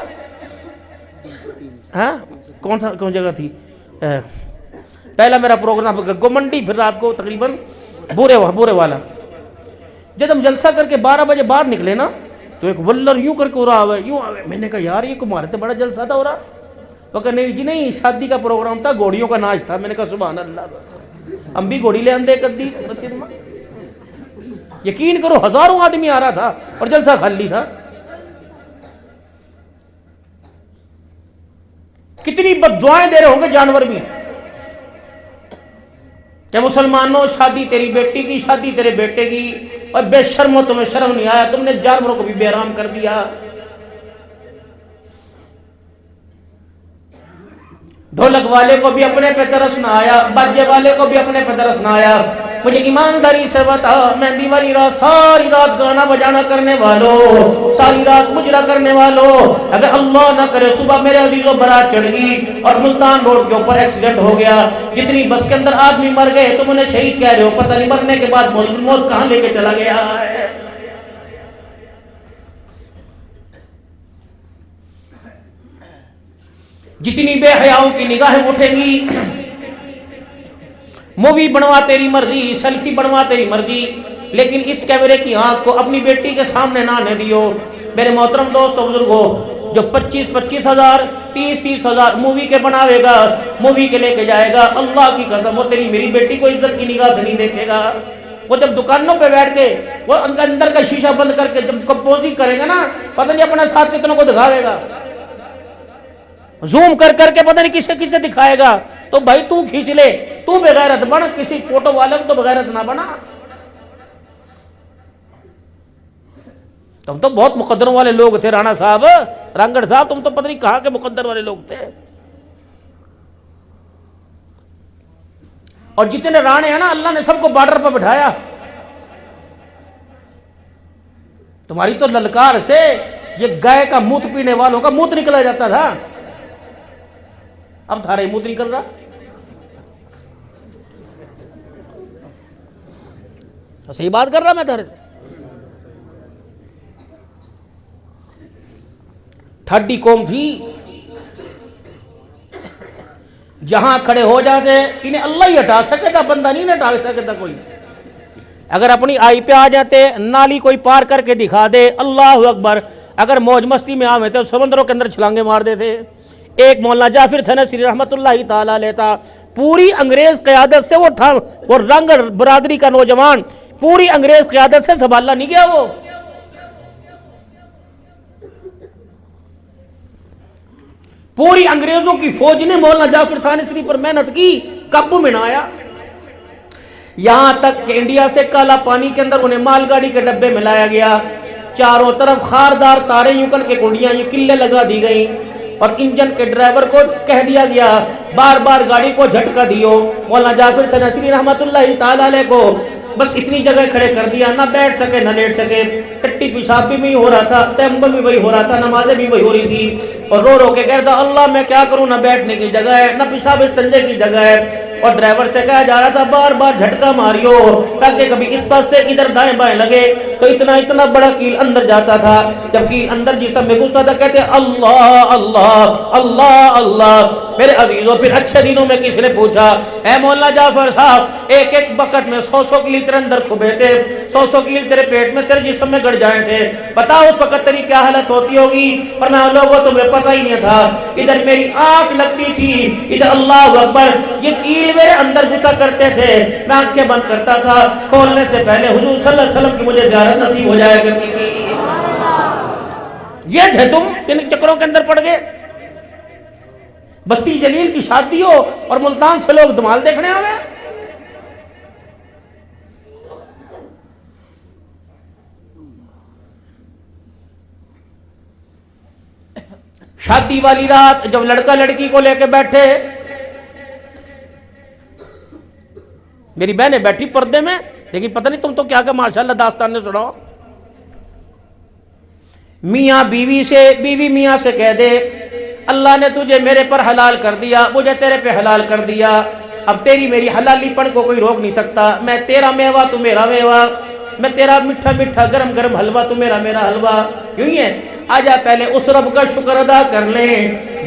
ہاں کون جگہ تھی، پہلا میرا پروگرام گمنڈی، پھر رات کو تقریباً بورے والا۔ جب ہم جلسہ کر کے 12 بجے باہر نکلے نا تو ایک ولر یوں کر کے اڑا ہوئے، یوں آوے، میں نے کہا یار یہ کمارے تھے بڑا جلسہ تھا ہو رہا، وہ کہ نہیں جی نہیں شادی کا پروگرام تھا، گھوڑیوں کا ناچ تھا۔ میں نے کہا سبحان اللہ، ہم بھی گھوڑی لے آندے کر دی مسجد میں، یقین کرو 1000 آدمی آ رہا تھا اور جلسہ خالی تھا۔ کتنی بد دعائیں دے رہے ہوں گے جانور بھی کہ مسلمانوں شادی تیری بیٹی کی، شادی تیرے بیٹے کی، اور بے شرمو تمہیں شرم نہیں آیا، تم نے جانوروں کو بھی بے حرام کر دیا۔ ڈھولک والے کو بھی اپنے پہ ترس نہ آیا، باجے والے کو بھی اپنے پہ ترس نہ آیا۔ مجھے ایمانداری سے بتا، مہندی والی رات ساری رات گانا بجانا کرنے والوں، ساری رات مجرا کرنے والوں، اگر اللہ نہ کرے صبح میرے عزیزوں برات چڑھ گئی اور ملتان روڈ کے اوپر ایکسیڈنٹ ہو گیا، جتنی بس کے اندر آدمی مر گئے تم انہیں شہید کہہ رہے ہو، پتہ نہیں مرنے کے بعد موت کہاں لے کے چلا گیا ہے۔ جتنی بے حیاؤں کی نگاہیں اٹھیں گی، مووی بنوا تیری مرضی، سیلفی بنوا تیری مرضی، لیکن اس کیمرے کی آنکھ کو اپنی بیٹی کے سامنے نہ آنے دیو۔ میرے محترم دوست و بزرگوں، جو 25 ہزار 30 ہزار مووی کے بناوے گا، مووی کے لے کے جائے گا، اللہ کی قسم وہ تیری میری بیٹی کو عزت کی نگاہ سے نہیں دیکھے گا۔ وہ جب دکانوں پہ بیٹھ کے وہ اندر کا شیشہ بند کر کے جب کمپوزنگ کرے گا نا، پتہ نہیں اپنا ساتھ کتنوں کو دکھاوے گا، زوم کر کے پتہ نہیں کسے دکھائے گا۔ تو بھائی تو کھینچ لے، تو بغیرت بن، کسی فوٹو والے کو تو بغیرت نہ بنا۔ تم تو بہت مقدروں والے لوگ تھے رانا صاحب، رنگڑ صاحب، تم تو پتہ نہیں کہاں کے مقدر والے لوگ تھے. اور جتنے رانے ہیں نا اللہ نے سب کو بارڈر پہ بٹھایا. تمہاری تو للکار سے یہ گائے کا موت پینے والوں کا موت نکلا جاتا تھا، اب تھارے موت نکل رہا. صحیح بات کر رہا میں تھارے. ٹھڈی قوم تھی، جہاں کھڑے ہو جاتے انہیں اللہ ہی ہٹا سکے تھا، بندہ نہیں ہٹا سکے تھا کوئی. اگر اپنی آئی پہ آ جاتے، نالی کوئی پار کر کے دکھا دے، اللہ اکبر، اگر موج مستی میں آئے تو سمندروں کے اندر چھلانگے مار دیتے. ایک مولانا جعفر تھنسری رحمت اللہ تعالیٰ علیہ تھا، پوری انگریز قیادت سے وہ تھا، وہ رنگ برادری کا نوجوان پوری انگریز قیادت سے سنبھالا نہیں گیا. وہ پوری انگریزوں کی فوج نے مولانا جعفر تھانسری پر محنت کی، قابو میں نہ آیا. یہاں تک کہ انڈیا سے کالا پانی کے اندر انہیں مال گاڑی کے ڈبے میں لایا گیا. چاروں طرف خاردار تاریں یوں کر کے کنڈیاں یوں قلے لگا دی گئیں، اور انجن کے ڈرائیور کو کہہ دیا گیا بار بار گاڑی کو جھٹکا دیو. مولانا جعفر تھنسری رحمت اللہ تعالیٰ علیہ کو بس اتنی جگہ کھڑے کر دیا، نہ بیٹھ سکے نہ لیٹ سکے. ٹٹی پیشاب بھی وہی ہو رہا تھا، تیمم بھی وہی ہو رہا تھا، نمازیں بھی وہی ہو رہی تھی. اور رو رو کے کہتا اللہ میں کیا کروں، نہ بیٹھنے کی جگہ ہے نہ پیشاب استنجے کی جگہ ہے. اور ڈرائیور سے کہا جا رہا تھا بار بار جھٹکا ماریو تاکہ کبھی اس پاس سے ادھر دائیں بائیں لگے. تو اتنا بڑا کیل اندر جاتا تھا، جب کیل اندر جسم میں گھستا تھا کہتے اللہ اللہ اللہ اللہ. میرے عزیزوں پھر اچھے دنوں میں کسی نے پوچھا اے مولانا جعفر صاحب ایک ایک وقت میں 100 کیل تیرے اندر کھبے تھے، 100 کیل تیرے پیٹ میں تیرے جسم میں گڑ جائے تھے، بتاؤ اس وقت تیری کیا حالت ہوتی ہوگی؟ پر میں لوگوں تمہیں پتہ ہی نہیں تھا، ادھر میری آنکھ لگتی تھی، ادھر اللہ اکبر یہ کیل میرے اندر گھسا کرتے تھے. میں آنکھیں بند کرتا تھا، کھولنے سے پہلے حضور صلی اللہ علیہ وسلم کی مجھے زیارت نصیب ہو جایا کرتی تھی. یہ تھے تم ان چکروں کے اندر پڑ گئے. بستی جلیل کی شادی ہو اور ملتان سے لوگ دمال دیکھنے آئے. شادی والی رات جب لڑکا لڑکی کو لے کے بیٹھے، میری بہنیں بیٹھی پردے میں، لیکن پتہ نہیں تم تو کیا کہ ماشاءاللہ داستان نے سناؤ. میاں بیوی سے، بیوی میاں سے کہہ دے اللہ نے تجھے میرے پر حلال کر دیا، مجھے تیرے پہ حلال کر دیا، اب تیری میری حلالی پن کو کوئی روک نہیں سکتا. میں تیرا میوہ تو میرا میوہ، میں تیرا میٹھا میٹھا گرم گرم حلوہ تو میرا حلوہ. یوں ہی ہے، آجا پہلے اس رب کا شکر ادا کر لیں،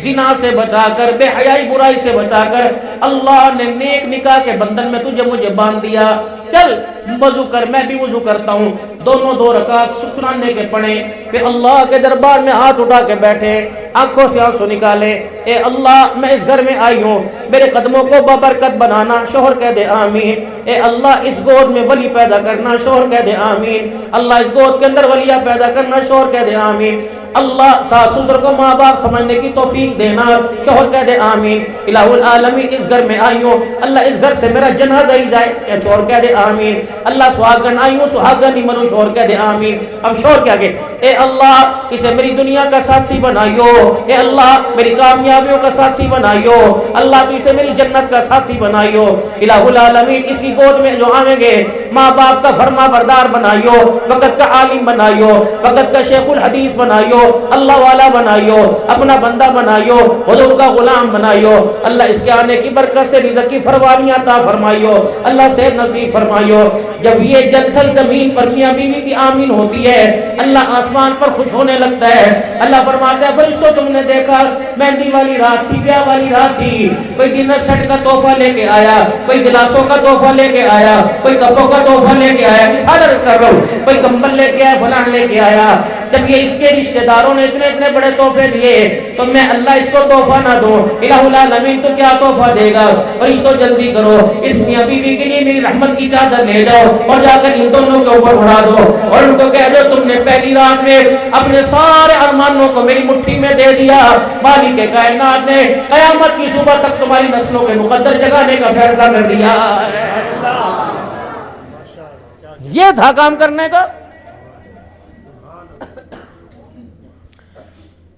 زنا سے بچا کر، بے حیائی برائی سے بچا کر اللہ نے نیک نکاح کے بندھن میں تجھے مجھے باندھ دیا. چل وضو کر، میں بھی وضو کرتا ہوں. دونوں 2 رکعت شکرانے کے پڑھیں، پھر اللہ کے دربار میں ہاتھ اٹھا کے بیٹھے، آنکھوں سے آنسو نکالے. اے اللہ میں اس گھر میں آئی ہوں، میرے قدموں کو بابرکت بنانا. شوہر کہہ دے آمین. اے اللہ اس گود میں ولی پیدا کرنا. شوہر کہہ دے آمین. اللہ اس گود کے اندر ولیہ پیدا کرنا. شوہر کہہ دے آمین. اللہ ساس سسر کو ماں باپ سمجھنے کی توفیق دینا. شوہر کہہ دے آمین. الہ العالمین اس گھر میں آئی ہوں، اللہ اس گھر سے میرا جنازہ ہی جائے. شوہر کہہ دے آمین. اللہ سہاگن آئی ہوں، سہاگن ہی منو. شوہر کہہ دے آمین. اب شوہر کیا کہ اے اللہ اسے میری دنیا کا ساتھی بنائیو، اے اللہ میری کامیابیوں کا ساتھی بنائیو، اللہ تو اسے میری جنت کا ساتھی بنائیو. الہ العالمین اسی گود میں جو آئیں گے ماں باپ کا فرما بردار بنائیو، وقت کا عالم بنائیو، وقت کا شیخ الحدیث بنائیو، اللہ والا بنائیو، اپنا بندہ بنائیو، حضور کا غلام بنائیو. اللہ اس کے آنے کی برکت سے رزق کی فراوانی عطا فرمائیو، اللہ صحت نصیب فرمائیو. جب یہ جنتھل زمین پر میاں بیوی کی آمین ہوتی ہے، اللہ آسمان پر خوش ہونے لگتا ہے. اللہ فرماتا ہے فرشتوں تم نے دیکھا مہندی والی رات تھی، بیاہ والی رات تھی، کوئی ڈنر سیٹ کا تحفہ لے کے آیا، کوئی گلاسوں کا تحفہ لے کے آیا، کوئی کپوں کا تحفہ لے کے آیا، مثال عرض کر رہا ہوں، کوئی کمبل لے کے آیا، فلاں لے کے آیا. جب یہ اس کے رشتہ داروں نے اتنے بڑے تحفے دیے تو میں اللہ اس کو تحفہ نہ دوں، الہ العالمین تو کیا تحفہ دے گا؟ فرشتوں جلدی کرو اس میاں بیوی کے لیے میری رحمت کی چادر لے جاؤ اور جا کر ان دونوں کے اوپر اڑا دو اور ان کو کہہ دو تم نے پہلی رات میں اپنے سارے ارمانوں کو میری مٹھی میں دے دیا. مالک کائنات نے قیامت کی صبح تک تمہاری نسلوں کے مقدر جگانے کا فیصلہ کر دیا. یہ تھا کام کرنے کا.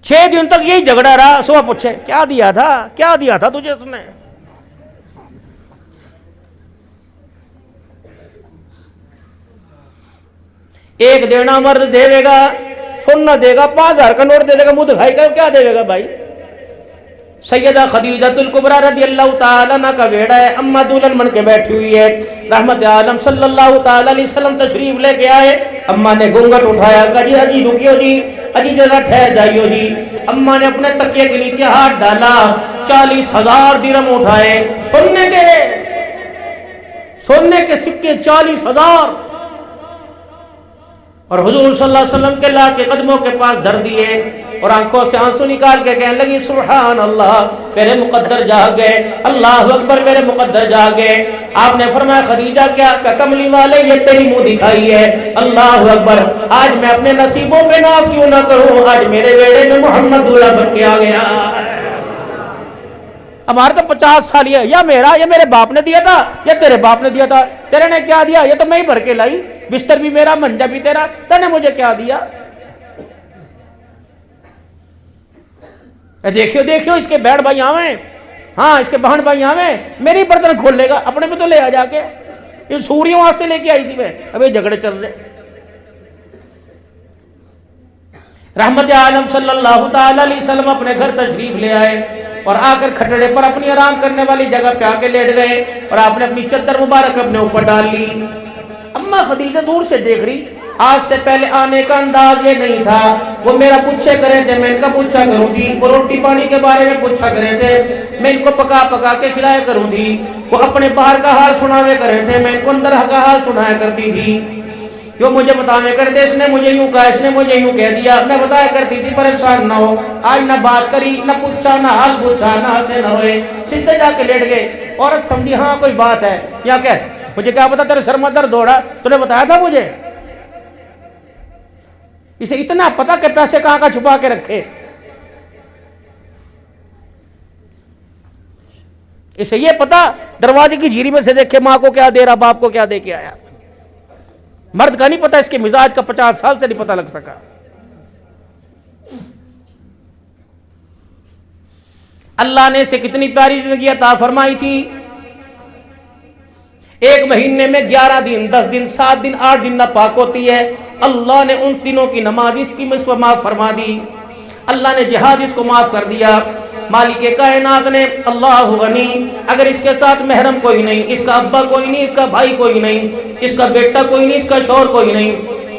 6 دن تک یہی جھگڑا رہا. صبح پوچھے کیا دیا تھا, کیا دیا تھا تجھے اس نے؟ ایک دینا مرد دے گا, سننا دے گا, 5000 کا نوٹ دے گا, منہ دکھائی کر کیا دے گا بھائی؟ سیدہ خدیجہ الکبریٰ رضی اللہ تعالیٰ عنہ کا بیڑا ہے, اماں دلہن بن کے بیٹھی ہوئی ہے, رحمت عالم صلی اللہ تعالیٰ علیہ وسلم تشریف لے کے آئے. اماں نے گھونگھٹ اٹھایا, کہا جی اجی رکیو جی, اجی ذرا ٹھہر جائیو جی. اماں نے اپنے تکیے کے نیچے ہاتھ ڈالا, 40,000 درہم اٹھائے, سونے کے سکے 40,000, اور حضور صلی اللہ علیہ وسلم کے لا کے قدموں کے پاس دھر دیے, اور آنکھوں سے آنسو نکال کے کہنے لگی سبحان اللہ, میرے مقدر جاگ گئے, اللہ اکبر, میرے مقدر جاگ گئے. آپ نے فرمایا خدیجہ کیا کملی والے یہ تیری منہ دکھائی ہے, اللہ اکبر, آج میں اپنے نصیبوں پہ ناز کیوں نہ کروں, آج میرے بیڑے میں محمد دولہ بن کے آ گیا. ہمارا تو 50 سال ہے, یا میرا, یا میرے باپ نے دیا تھا, یا تیرے باپ نے دیا تھا, تیرے نے کیا دیا, یہ تو میں ہی بھر کے لائی, بستر بھی میرا, منجا بھی تیرا, تو نے مجھے کیا دیا؟ دیکھیو دیکھیو اس کے بیڑ بھائی آویں, ہاں اس کے بہن بھائی آویں, میری برتن کھول لے گا, اپنے بھی تو لے آ جا کے. یہ سوریوں واسطے لے کے آئی تھی میں, اب یہ جھگڑے چل رہے. رحمت عالم صلی اللہ تعالی علیہ وسلم اپنے گھر تشریف لے آئے, اور آ کر کھٹڑے پر اپنی آرام کرنے والی جگہ پہ آ کے لیٹ گئے, اور آپ نے اپنی چادر مبارک اپنے اوپر ڈال لی. اماں خدیجہ دور سے دیکھ رہی, آج سے پہلے آنے کا انداز یہ نہیں تھا. وہ میرا پوچھے کرے تھے, میں ان کا پوچھا کروں تھی, وہ روٹی پانی کے بارے میں پوچھا کرے تھے, میں ان کو پکا پکا کے کھلایا کروں تھی. وہ اپنے باہر کا حال سناوے کرے تھے, میں ان کو اندر کا حال سنایا کرتی تھی. جو مجھے بتانے کرتے, اس نے مجھے یوں کہا, اس نے مجھے یوں کہہ دیا, میں بتایا کرتی تھی, پریشان نہ ہو. آج نہ بات کری, نہ پوچھا, نہ حال پوچھا, نہ ہنسے نہ ہوئے, سیدھے جا کے لیٹ گئے. عورت سمجھی ہاں کوئی بات ہے, یا کہ مجھے کیا پتا تیرے سر میں درد ہو رہا, تو نے بتایا تھا مجھے. اسے اتنا پتا کہ پیسے کہاں کا چھپا کے رکھے, اسے یہ پتا دروازے کی جھیری میں سے دیکھے ماں کو کیا دے رہا, باپ کو کیا دے کے آیا. مرد کا نہیں پتا, اس کے مزاج کا 50 سال سے نہیں پتا لگ سکا. اللہ نے اسے کتنی پیاری زندگی عطا فرمائی تھی. ایک مہینے میں 11 دن, 10 دن, 7 دن, 8 دن ناپاک ہوتی ہے. اللہ نے ان دنوں کی نماز اس کی معاف فرما دی. اللہ نے جہاد اس کو معاف کر دیا. مالک کائنات نے, اللہ غنی, اگر اس کے ساتھ محرم کوئی نہیں, اس کا ابا کوئی نہیں, اس کا بھائی کوئی نہیں, اس کا بیٹا کوئی نہیں, اس کا شوہر کوئی نہیں,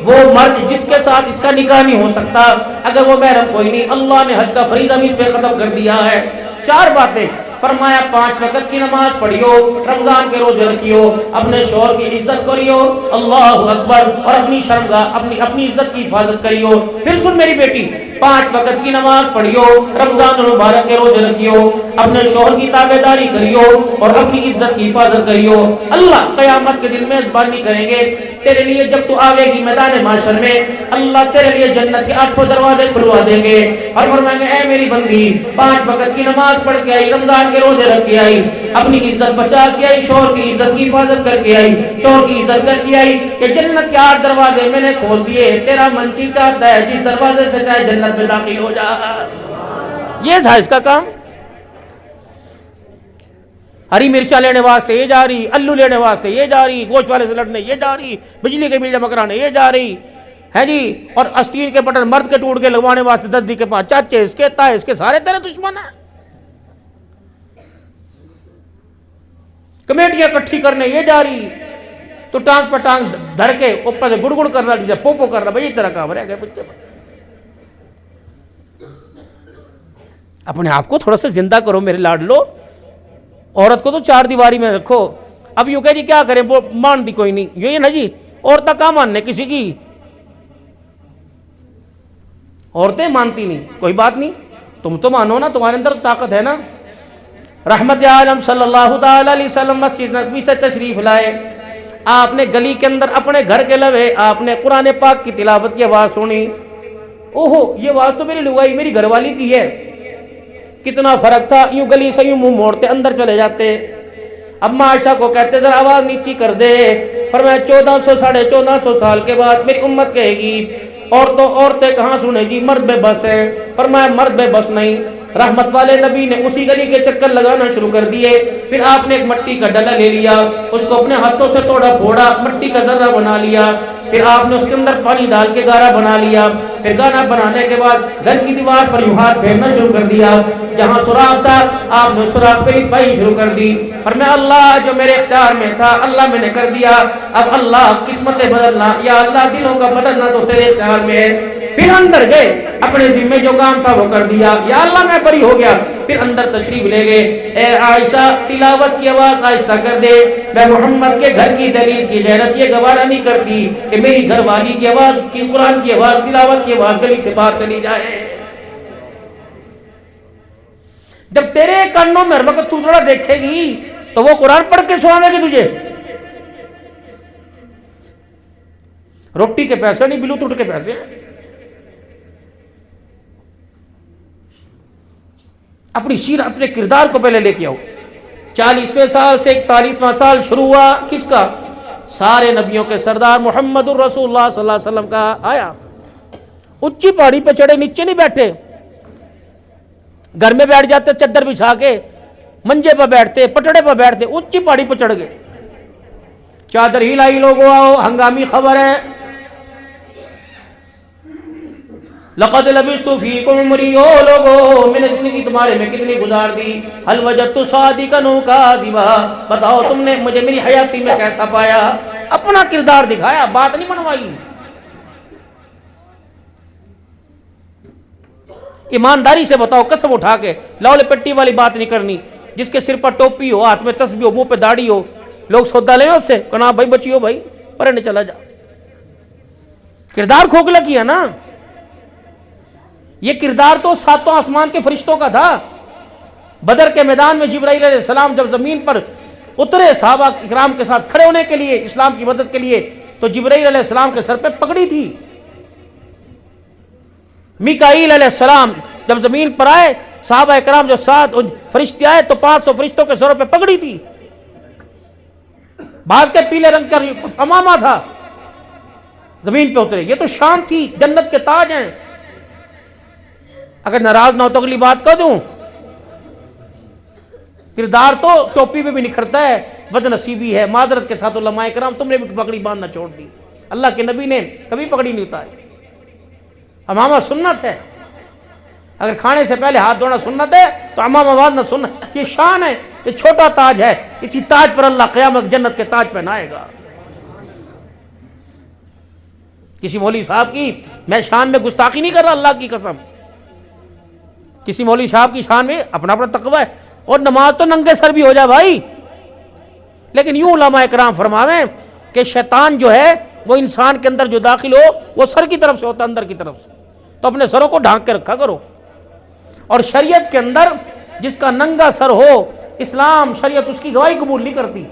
وہ مرد جس کے ساتھ اس کا نکاح نہیں ہو سکتا, اگر وہ محرم کوئی نہیں, اللہ نے حج کا فریضہ بھی اس پہ ختم کر دیا ہے. 4 باتیں فرمایا, 5 وقت کی نماز پڑھیو, رمضان کے روزے رکھیو, اپنے شوہر کی عزت کریو, اللہ اکبر, اور اپنی شرمگاہ, اپنی عزت کی حفاظت کریو. پھر سن میری بیٹی, 5 وقت کی نماز پڑھیو, رمضان المبارک کے روزے رکھیو, اپنے شوہر کی تابعداری کریو, اور اپنی عزت کی حفاظت کریو. اللہ قیامت کے دن میزبانی کریں گے تیرے لیے. جب تو آوے گی میدان محشر میں, اللہ تیرے لیے جنت کے 8 دروازے کھلوا دیں گے, اور فرمائیں گے اے میری بندی, 5 وقت کی نماز پڑھ کے آئی, رمضان کے روزے رکھ کے آئی, اپنی عزت بچا کے آئی, شوہر کی عزت کی حفاظت کر کے آئی, شوہر کی عزت کر کے آئی, کہ جنت کے 8 دروازے میں نے کھول دیے, تیرا منچی چاہتا ہے جس دروازے سے چاہے جنت میں داخل ہو جا. یہ تھا اس کا کام. ہری مرچا لینے واسطے یہ جا رہی, الو لینے واسطے یہ جا رہی, گوشت والے سے لڑنے یہ جا رہی, بجلی کے بل جمع کرانے یہ جا رہی ہے جی, اور استیر کے بٹن مرد کے ٹوٹ کے لگوانے واسطے دردی کے پاس چاچے, اس کے تائے, اس کے سارے تیرے دشمن ہیں. کمیٹیاں اکٹھی کرنے یہ جا رہی, تو ٹانگ پر ٹانگ دھر کے اوپر سے گڑ گڑ کر رہا, جیسے پوپو کر رہا. بھائی اس طرح کام رہ گئے بچے. اپنے آپ کو تھوڑا سا زندہ کرو میرے لاڈلو. عورت کو تو 4 دیواری میں رکھو. اب یوں کہ جی کیا کریں, وہ مان دی کوئی نہیں, یہ نا جی, عورتیں کہاں ماننے کسی کی, عورتیں مانتی نہیں, کوئی بات نہیں, تم تو مانو نا, تمہارے اندر طاقت ہے نا. رحمت عالم صلی اللہ تعالی علیہ وسلم مسجد نبوی سے تشریف لائے. آپ نے گلی کے اندر اپنے گھر کے لوے آپ نے قرآن پاک کی تلاوت کی آواز سنی. اوہو, یہ آواز تو میری لگائی میری گھر والی کی ہے. کتنا فرق تھا, یوں گلی سے یوں منہ موڑتے اندر چلے جاتے. اما عائشہ کو کہتے ذرا آواز نیچی کر دے. فرمایا 1400 1450 سال کے بعد میری امت کہے گی عورتیں کہاں سنیں جی، مرد بے بس ہے. فرمایا مرد بے بس نہیں، رحمت والے نبی نے اسی گلی کے چکر لگانا شروع کر دیے. پھر آپ نے ایک مٹی کا ڈلا لے لیا، اس کو اپنے ہاتھوں سے توڑا پھوڑا، مٹی کا ذرہ بنا لیا. پھر آپ نے اس کے اندر پانی ڈال کے گارا بنا لیا. پھر گانا بنانے کے بعد گھر کی دیوار پر یوں ہاتھ پھیرنا شروع کر دیا. جہاں سوراخ تھا آپ نے سوراخ پہ لپائی شروع کر دی. اور میں اللہ جو میرے اختیار میں تھا اللہ میں نے کر دیا. اب اللہ قسمتیں بدلنا یا اللہ دلوں کا بدلنا تو تیرے اختیار میں ہے. پھر اندر گئے، اپنے ذمہ جو کام تھا وہ کر دیا. یا اللہ میں بری ہو گیا. پھر اندر تشریف لے گئے. اے عائشہ تلاوت کی آواز آہستہ کر دے، میں محمد کے گھر کی دہلیز کی غیرت یہ گوارا نہیں کرتی کہ میری گھر والی کی آواز، کی قرآن کی آواز، تلاوت کی آواز گلی سے باہر چلی جائے. جب تیرے کانوں میں ہر وقت تو تھوڑا دیکھے گی تو وہ قرآن پڑھ کے سناوے گی تجھے. روٹی کے پیسے نہیں، بلوٹوتھ کے پیسے. اپنی سیرت، اپنے کردار کو پہلے لے کے آؤ. 40ویں سال سے 41واں سال شروع ہوا کس کا؟ سارے نبیوں کے سردار محمد الرسول اللہ صلی اللہ علیہ وسلم کا آیا. اونچی پہاڑی پہ چڑھے، نیچے نہیں بیٹھے. گھر میں بیٹھ جاتے چادر بچھا کے، منجے پہ بیٹھتے، پٹڑے پہ بیٹھتے، اونچی پہاڑی پہ چڑھ گئے. چادر ہلائی، لوگوں آؤ، ہنگامی خبر ہے. لقد لبثت فیکم عمری، او لوگو میں نے زندگی تمہارے میں کتنی گزار دی. هل وجدت صادقا کاذبا، بتاؤ تم نے مجھے میری حیاتی میں کیسا پایا. اپنا کردار دکھایا، بات نہیں بنوائی. ایمانداری سے بتاؤ، قسم اٹھا کے، لاؤ لپٹی والی بات نہیں کرنی. جس کے سر پر ٹوپی ہو، ہاتھ میں تسبیح ہو، منہ پہ داڑھی ہو، لوگ سودا لیں اس سے کہنا بھائی بچی ہو، بھائی پرنے چلا جا. کردار کھوکھلا کیا نا. یہ کردار تو ساتوں آسمان کے فرشتوں کا تھا. بدر کے میدان میں جبرائیل علیہ السلام جب زمین پر اترے صحابہ کرام کے ساتھ کھڑے ہونے کے لیے، اسلام کی مدد کے لیے، تو جبرائیل علیہ السلام کے سر پہ پگڑی تھی. میکائیل علیہ السلام جب زمین پر آئے، صحابہ کرام جو ساتھ فرشتے آئے تو 500 فرشتوں کے سروں پہ پگڑی تھی. بعض کے پیلے رنگ کا امامہ تھا. زمین پہ اترے، یہ تو شان تھی، جنت کے تاج ہیں. اگر ناراض نہ ہو تو اگلی بات کہہ دوں، کردار تو ٹوپی پہ بھی نکھرتا ہے، بد نصیبی ہے. معذرت کے ساتھ علماء کرام تم نے بھی پگڑی باندھنا چھوڑ دی. اللہ کے نبی نے کبھی پگڑی نہیں اتاری. امامہ سنت ہے. اگر کھانے سے پہلے ہاتھ دھونا سنت ہے تو امامہ باندھنا سنت. یہ شان ہے، یہ چھوٹا تاج ہے. اسی تاج پر اللہ قیامت جنت کے تاج پہنائے گا. کسی مولوی صاحب کی میں شان میں گستاخی نہیں کر رہا، اللہ کی قسم. کسی مولوی صاحب کی شان میں اپنا اپنا تقوی ہے. اور نماز تو ننگے سر بھی ہو جائے بھائی، لیکن یوں علماء کرام فرماویں کہ شیطان جو ہے وہ انسان کے اندر جو داخل ہو وہ سر کی طرف سے ہوتا ہے، اندر کی طرف سے. تو اپنے سروں کو ڈھانک کے رکھا کرو. اور شریعت کے اندر جس کا ننگا سر ہو، اسلام شریعت اس کی گواہی قبول نہیں کرتی.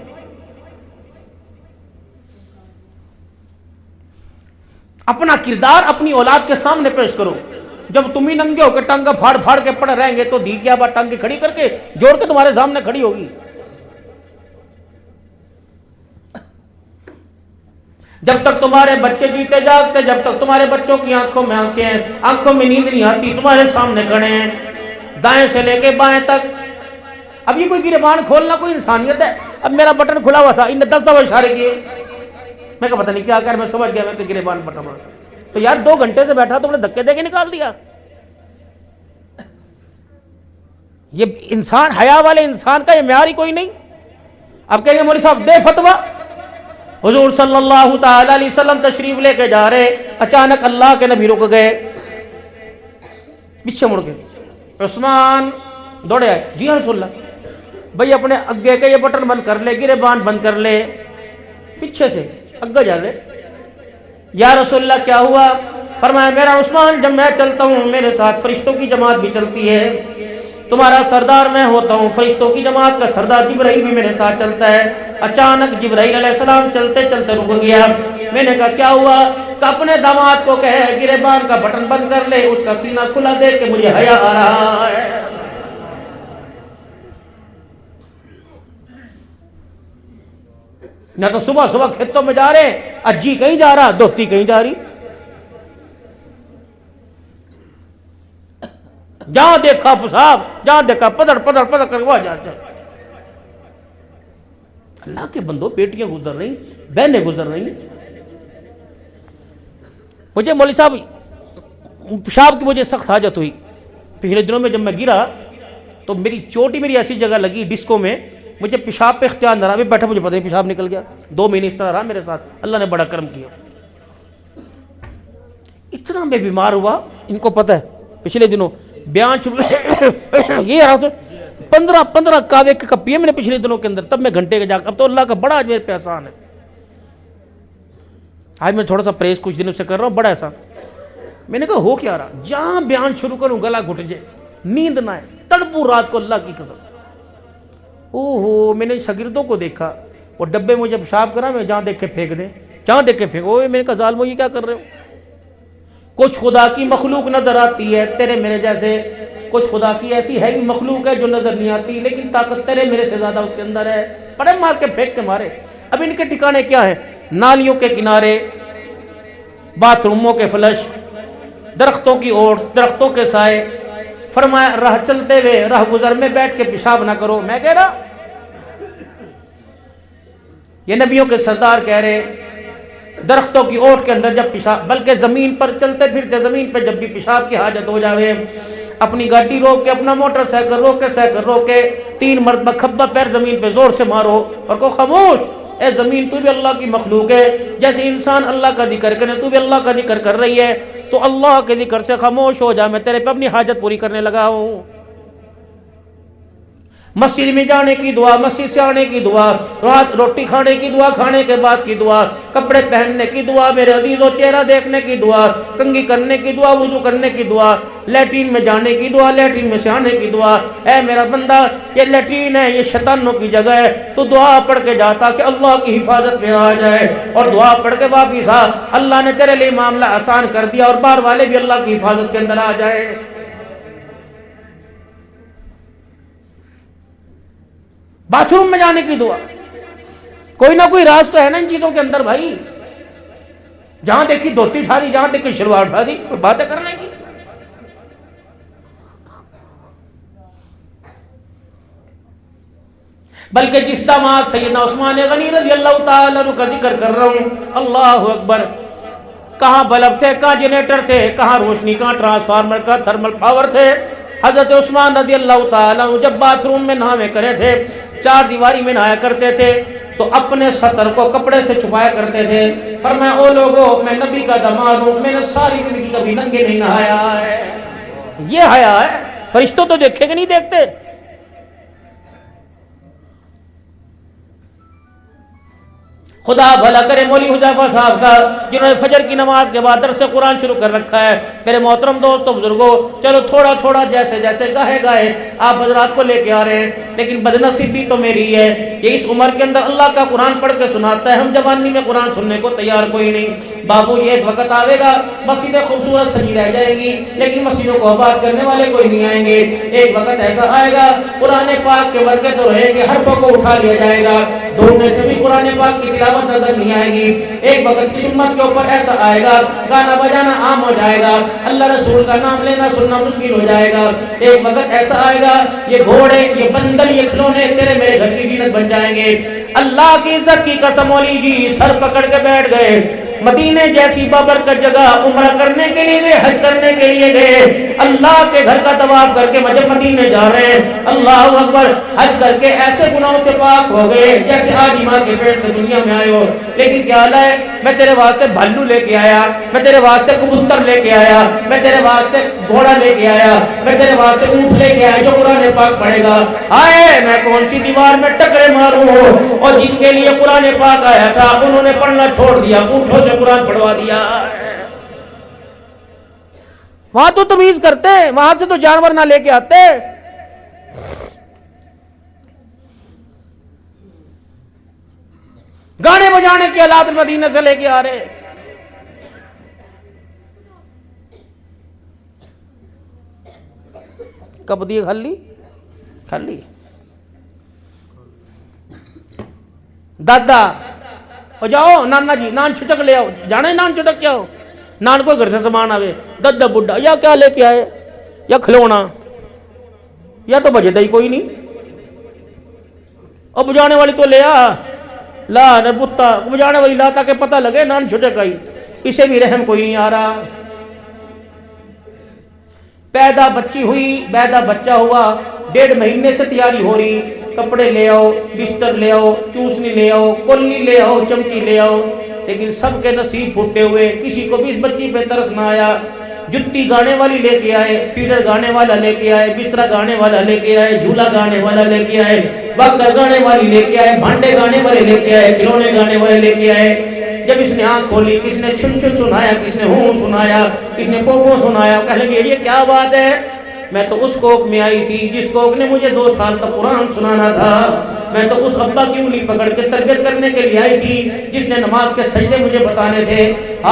اپنا کردار اپنی اولاد کے سامنے پیش کرو. جب تم ہی ننگے ہو کے ٹانگا پھاڑ پھاڑ کے پڑے رہیں گے تو دی کیا بات ٹانگیں کھڑی کر کے جوڑ کے تمہارے سامنے کھڑی ہوگی. جب تک تمہارے بچے جیتے جاگتے، جب تک تمہارے بچوں کی آنکھوں میں آنکھیں ہیں، آنکھوں میں نیند نہیں آتی، تمہارے سامنے کھڑے ہیں دائیں سے لے کے بائیں تک. اب یہ کوئی گریبان کھولنا کوئی انسانیت ہے؟ اب میرا بٹن کھلا ہوا تھا، ان نے 10 دفعہ اشارے کیے، میں کہا پتہ نہیں کیا کر، میں سمجھ گیا میں کہ گریبان بٹن. تو یار 2 گھنٹے سے بیٹھا تم نے دھکے دے کے نکال دیا. یہ انسان، حیا والے انسان کا یہ معیار ہی کوئی نہیں. اب کہیں گے مولوی صاحب دے فتویٰ. حضور صلی اللہ تعالی علیہ وسلم تشریف لے کے جا رہے، اچانک اللہ کے نبی رک گئے، پیچھے مڑ گئے. عثمان دوڑے آئے، جی ہاں رسول اللہ. بھئی اپنے اگے کے یہ بٹن بند کر لے، گریبان بند کر لے. پیچھے سے اگے جا رہے، یا رسول اللہ کیا ہوا؟ فرمایا میرا عثمان جب میں چلتا ہوں میرے ساتھ فرشتوں کی جماعت بھی چلتی ہے. تمہارا سردار میں ہوتا ہوں، فرشتوں کی جماعت کا سردار جبرائیل بھی میرے ساتھ چلتا ہے. اچانک جبرائیل علیہ السلام چلتے چلتے رک گیا. میں نے کہا کیا ہوا؟ کہ اپنے داماد کو کہے گریبان کا بٹن بند کر لے، اس کا سینہ کھلا دیکھ کے مجھے حیا آ رہا ہے. نہ تو صبح صبح کھیتوں میں جا رہے، اجی کہیں جا رہا، دھوتی کہیں جا رہی. جہاں دیکھا پیشاب، جہاں دیکھا پدڑ پدڑ پدڑ کر وہ جاتا ہے۔ اللہ کے بندو، بیٹیاں گزر رہی، بہنیں گزر رہی ہیں۔ مجھے مولوی صاحب پیشاب کی مجھے سخت حاجت ہوئی پچھلے دنوں میں، جب میں گرا تو میری چوٹی میری ایسی جگہ لگی ڈسکو میں، مجھے پیشاب پہ اختیار نہ رہا، میں بیٹھا مجھے پتہ نہیں پیشاب نکل گیا۔ 2 مہینے اس طرح رہا میرے ساتھ، اللہ نے بڑا کرم کیا۔ اتنا میں بیمار ہوا، ان کو پتہ ہے پچھلے دنوں بیان شروع یہ رہا تو 15 کعوے کے کپ پیے میں نے پچھلے دنوں کے اندر، تب میں گھنٹے کے جا، اب تو اللہ کا بڑا آج میرے پہ احسان ہے۔ آج میں تھوڑا سا پریس کچھ دنوں سے کر رہا ہوں، بڑا احسان۔ میں نے کہا ہو کیا رہا، جہاں بیان شروع کروں گلا گھٹ جائے، نیند نہ آئے، تڑپوں رات کو اللہ کی قسم۔ میں نے شاگردوں کو دیکھا، وہ ڈبے مجھے پیشاب کرا، میں جہاں دیکھ کے پھینک دیں، جہاں دیکھ کے پھینک۔ میں نے کہا ظالمو یہ کیا کر رہے ہو؟ کچھ خدا کی مخلوق نظر آتی ہے تیرے میرے جیسے، کچھ خدا کی ایسی ہے مخلوق ہے جو نظر نہیں آتی، لیکن طاقت تیرے میرے سے زیادہ اس کے اندر ہے۔ بڑے مار کے پھینک کے مارے۔ اب ان کے ٹھکانے کیا ہیں؟ نالیوں کے کنارے، باتھ روموں کے فلش، درختوں کی اوٹ، درختوں کے سائے۔ فرمایا راہ چلتے ہوئے راہ گزر میں بیٹھ کے پیشاب نہ کرو۔ میں کہہ رہا یہ نبیوں کے سردار کہہ رہے درختوں کی اوٹ کے اندر جب پیشاب، بلکہ زمین پر چلتے پھرتے زمین پہ جب بھی پیشاب کی حاجت ہو جاوے، اپنی گاڑی روک کے، اپنا موٹر سائیکل روک کے، سائیکل روک کے 3 مرتبہ کھبا پیر زمین پہ زور سے مارو اور کو خاموش، اے زمین تو بھی اللہ کی مخلوق ہے، جیسے انسان اللہ کا ذکر کرے تو بھی اللہ کا ذکر کر رہی ہے، تو اللہ کے ذکر سے خاموش ہو جا، میں تیرے پہ اپنی حاجت پوری کرنے لگا ہوں۔ مسجد میں جانے کی دعا، مسجد سے آنے کی دعا، رات روٹی کھانے کی دعا، کھانے کے بعد کی دعا، کپڑے پہننے کی دعا، میرے عزیزوں چہرہ دیکھنے کی دعا، کنگھی کرنے کی دعا، وضو کرنے کی دعا، لیٹرین میں جانے کی دعا، لیٹرین میں سے آنے کی دعا۔ اے میرا بندہ، یہ لیٹرین ہے، یہ شیطانوں کی جگہ ہے، تو دعا پڑھ کے جاتا کہ اللہ کی حفاظت میں آ جائے، اور دعا پڑھ کے واپس آ، اللہ نے تیرے لیے معاملہ آسان کر دیا، اور باہر والے بھی اللہ کی حفاظت کے اندر آ جائے۔ باتھ روم میں جانے کی دعا، کوئی نہ کوئی راز تو ہے نا ان چیزوں کے اندر بھائی۔ جہاں دیکھی دھوتی اٹھا دی، جہاں دیکھی شلوار اٹھا دی، باتیں کرنے کی۔ بلکہ جس داماد سیدنا عثمان غنی رضی اللہ تعالیٰ عنہ کا ذکر کر رہا ہوں، اللہ اکبر، کہاں بلب تھے، کہاں جنریٹر تھے، کہاں روشنی، کہاں ٹرانسفارمر کا تھرمل پاور تھے۔ حضرت عثمان رضی اللہ تعالیٰ عنہ جب باتھ روم میں نہاوے کرے تھے، 4 دیواری میں نہایا کرتے تھے، تو اپنے سطر کو کپڑے سے چھپایا کرتے تھے۔ فرمایا او لوگوں، میں نبی کا داماد ہوں، میں نے ساری زندگی کبھی ننگے نہیں نہایا ہے۔ یہ حیا ہے، فرشتوں تو دیکھے کہ نہیں دیکھتے۔ خدا بھلا کرے مولوی حذیفہ صاحب کا، جنہوں نے فجر کی نماز کے بعد درس قرآن شروع کر رکھا ہے۔ میرے محترم دوستو بزرگوں، چلو تھوڑا تھوڑا جیسے جیسے گاہے گاہے آپ حضرات کو لے کے آ رہے ہیں، لیکن بدنصیبی تو میری ہے کہ اس عمر کے اندر اللہ کا قرآن پڑھ کے سناتا ہے، ہم جوانی میں قرآن سننے کو تیار کوئی نہیں۔ بابو یہ ایک وقت آئے گا، مسجدیں خوبصورت سجی رہ جائے گی، لیکن مسجدوں کو آباد کرنے والے کوئی نہیں آئیں گے۔ ایک وقت ایسا آئے گا، قرآن پاک کے ورقے تو رہیں گے، حرفوں کو اٹھا لیا جائے گا، ڈھونڈنے سے بھی قرآن پاک کی تلاوت نظر نہیں آئے گی۔ ایک وقت اس امت کے اوپر ایسا آئے گا، گانا بجانا عام ہو جائے گا، اللہ رسول کا نام لینا سننا مشکل ہو جائے گا۔ ایک وقت ایسا آئے گا، یہ گھوڑے، یہ بندل، یہ کھلونے تیرے میرے گھر کی زینت بن جائیں گے۔ اللہ کی عزت کی قسم مولی جی سر پکڑ کے بیٹھ گئے۔ مدینے جیسی بابرکت جگہ عمرہ کرنے کے لیے گئے، حج کرنے کے لیے گئے، اللہ کے گھر کا طواف کر کے جب مدینے جا رہے ہیں، اللہ اکبر، حج کر کے ایسے گناہوں سے پاک ہو گئے جیسے آج ماں کے پیٹ سے دنیا میں آئے ہو۔ لیکن کیا حال ہے، میں تیرے واسطے بھالو لے کے آیا، میں تیرے واسطے کبوتر لے کے آیا، میں تیرے واسطے گھوڑا لے کے آیا، میں تیرے واسطے اونٹ لے کے آیا جو قرآن پاک پڑھے گا۔ آئے میں کون سی دیوار میں ٹکرے ماروں، اور جن کے لیے قرآن پاک آیا تھا انہوں نے پڑھنا چھوڑ دیا، اونٹوں سے قرآن پڑھوا دیا۔ وہاں تو تمیز کرتے، وہاں سے تو جانور نہ لے کے آتے۔ گانے بجانے کی آلات مدینے سے لے کے آ رہے۔ کب دی خالی خالی دادا او جاؤ نانا جی نان چھٹک لے آؤ، جانے نان چھٹک کیا ہو، نان کوئی گھر سے سامان آوے، دادا بڈھا یا کیا لے کے آئے، یا کھلونا یا تو بجے دہی کوئی نہیں. اور بجانے والی تو لے آ لا نہ بتا بجانے والی لا تاکہ پتہ لگے نان چھٹک آئی. اسے بھی رحم کوئی نہیں آ رہا. پیدا بچی ہوئی پیدا بچہ ہوا 1.5 مہینے سے تیاری ہو رہی. کپڑے لے آؤ بستر لے آؤ چوسنی لے آؤ کولنی لے آؤ چمچی لے آؤ لیکن سب کے نصیب پھوٹے ہوئے. کسی کو بھی اس بچی پہ ترس نہ آیا. جتی گانے والی لے کے آئے فیڈر گانے والا لے کے آئے بستر گانے والا لے کے آئے جھولا گانے والا لے کے آئے وقت گانے والی لے کے آئے بھانڈے گانے والے لے کے آئے کھلونے گانے والے لے کے آئے. جب اس نے آنکھ کھولی کس نے چھن چھن سنایا کس نے ہوں سنایا کس نے پوپو سنایا. کہنے لگے یہ کیا بات ہے. میں تو اس کوک میں آئی تھی جس کوک نے مجھے 2 سال تک قرآن سنانا تھا. میں تو اس ابا کی انگلی پکڑ کے تربیت کرنے کے لیے آئی تھی جس نے نماز کے سجدے مجھے بتانے تھے.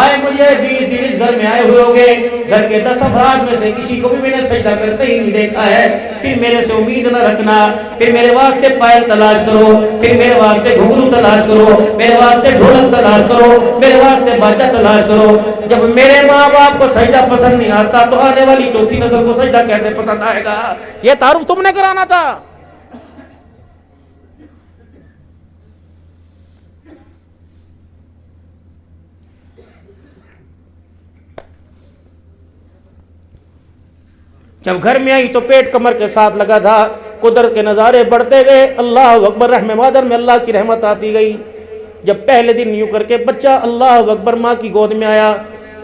آئے مجھے 20 دن اس گھر میں آئے ہوئے ہو گئے. گھر کے 10 افراد میں سے کسی کو بھی میں نے سجدہ کرتے ہی نہیں دیکھا ہے. پھر میرے سے امید نہ رکھنا. پھر میرے واسطے پائل تلاش کرو پھر میرے واسطے گھنگرو تلاش کرو میرے واسطے ڈھولک تلاش کرو میرے واسطے باجا تلاش کرو. جب میرے ماں باپ کو سجدہ پسند نہیں آتا تو آنے والی چوتھی نسل کو سجدہ کیسے پسند آئے گا. یہ تعارف تم نے کرانا تھا. جب گھر میں آئی تو پیٹ کمر کے ساتھ لگا تھا. قدرت کے نظارے بڑھتے گئے. اللہ اکبر رحم مادر میں اللہ کی رحمت آتی گئی. جب پہلے دن یوں کر کے بچہ اللہ اکبر ماں کی گود میں آیا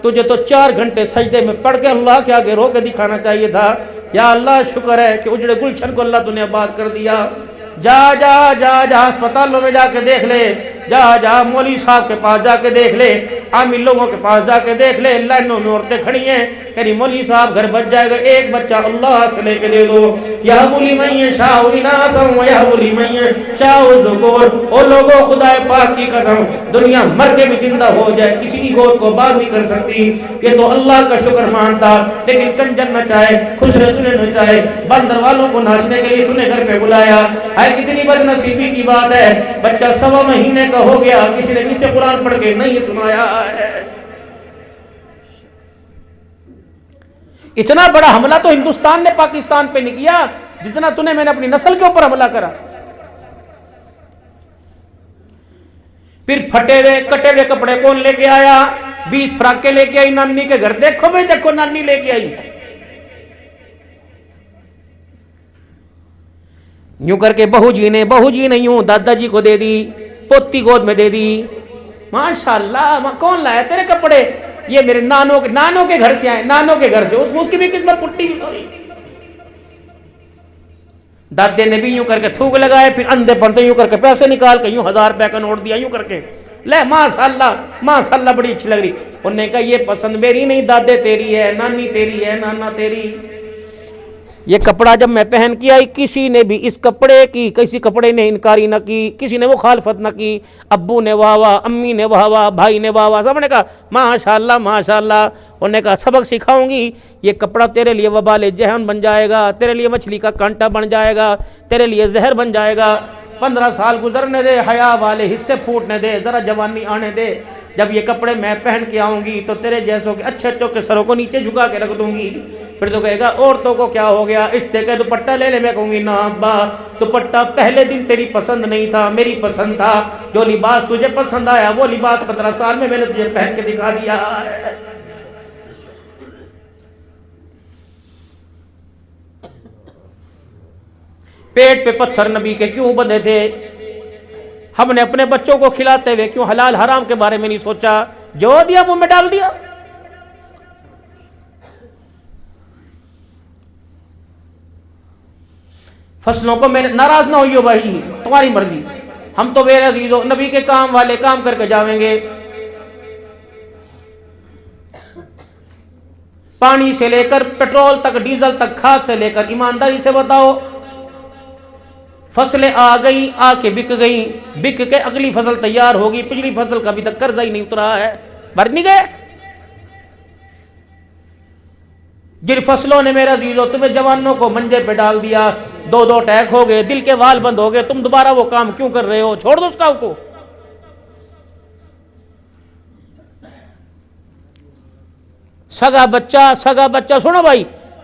تجھے تو 4 گھنٹے سجدے میں پڑھ کے اللہ کے آگے رو کے دکھانا چاہیے تھا. یا اللہ شکر ہے کہ اجڑے گلشن کو اللہ تو نے آباد کر دیا. جا جا جا جا اسپتالوں میں جا کے دیکھ لے. جا جا مولوی صاحب کے پاس جا کے دیکھ لے. عامل لوگوں کے پاس جا کے دیکھ لے. لائنوں میں عورتیں کھڑی ہیں کہ مولوی صاحب گھر بچ جائے گا. ایک بچہ اللہ سے لے کے دے دو. یا بولی میں شاہ اناسم یا بولی میں شاہ ذکور. او لوگوں خدا پاک کی قسم دنیا مر کے بھی زندہ ہو جائے کسی کی گود کو باز نہیں کر سکتی. یہ تو اللہ کا شکر مانتا. لیکن کنجر نہ چاہے خسرے تُنے نہ چاہے بندر والوں کو ناچنے کے لیے تُنے گھر پہ بلایا. کتنی بد نصیبی کی بات ہے. بچہ 1.25 مہینے کا ہو گیا کسی نے کسی قرآن پڑھ کے نہیں سنایا ہے. اتنا بڑا حملہ تو ہندوستان نے پاکستان پہ نہیں کیا جتنا تُنے میں نے اپنی نسل کے اوپر حملہ کرا. پھر پھٹے ہوئے کٹے ہوئے کپڑے کون لے کے آیا. 20 فراکیں لے کے آئی نانی کے گھر. دیکھو بھائی دیکھو نانی لے کے آئی. یوں کر کے بہو جی نے یوں دادا جی کو دے دی پوتی گود میں دے دی. ماشاءاللہ کون لایا تیرے کپڑے. یہ میرے نانوں کے گھر سے آئے. نانوں کے گھر سے اس کی بھی قسمت پٹی بھی تھوڑی. دادے نے بھی یوں کر کے تھوک لگائے. پھر اندھے پندے یوں کر کے پیسے نکال کے یوں 1000 روپے کا نوٹ دیا یوں کر کے لے ماشاءاللہ بڑی اچھی لگ رہی. انہوں نے کہا یہ پسند میری نہیں دادے تیری ہے نانی تیری ہے نانا تیری. یہ کپڑا جب میں پہن کے آئی کسی نے بھی اس کپڑے کی کسی کپڑے نے انکاری نہ کی. کسی نے مخالفت نہ کی. ابو نے واہ واہ امی نے واہ واہ بھائی نے واہ واہ سب نے کہا ماشاءاللہ ماشاءاللہ. انہوں نے کہا سبق سکھاؤں گی. یہ کپڑا تیرے لیے وبال جہن بن جائے گا تیرے لیے مچھلی کا کانٹا بن جائے گا تیرے لیے زہر بن جائے گا. 15 سال گزرنے دے حیا والے حصے پھوٹنے دے ذرا جوانی آنے دے. جب یہ کپڑے میں پہن کے آؤں گی تو تیرے جیسوں کے اچھے اچھوں کے سروں کو نیچے جھکا کے رکھ دوں گی. پھر تو کہے گا عورتوں کو کیا ہو گیا اس سے کہ دوپٹہ لے لے. میں کہوں گی نا ابا دوپٹہ پہلے دن تیری پسند نہیں تھا میری پسند تھا. جو لباس تجھے پسند آیا وہ لباس 15 سال میں نے تجھے پہن کے دکھا دیا ہے. پیٹ پہ پتھر نبی کے کیوں بندھے تھے. ہم نے اپنے بچوں کو کھلاتے ہوئے کیوں حلال حرام کے بارے میں نہیں سوچا. جو دیا منہ میں ڈال دیا. فصلوں کو میں ناراض نہ ہوئیو بھائی تمہاری مرضی. ہم تو بے عزیز ہو نبی کے کام والے کام کر کے جاویں گے. پانی سے لے کر پیٹرول تک ڈیزل تک کھاد سے لے کر ایمانداری سے بتاؤ. فصلیں آ گئی آ کے بک گئی بک کے اگلی فصل تیار ہوگی. پچھلی فصل کا ابھی تک قرضہ ہی نہیں اترا ہے. بھر نہیں گئے. جن فصلوں نے میرا عزیزو تمہیں جوانوں کو منجے پہ ڈال دیا 2 اٹیک ہو گئے دل کے وال بند ہو گئے. تم دوبارہ وہ کام کیوں کر رہے ہو. چھوڑ دو اس کام کو. سگا بچہ سنو بھائی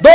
2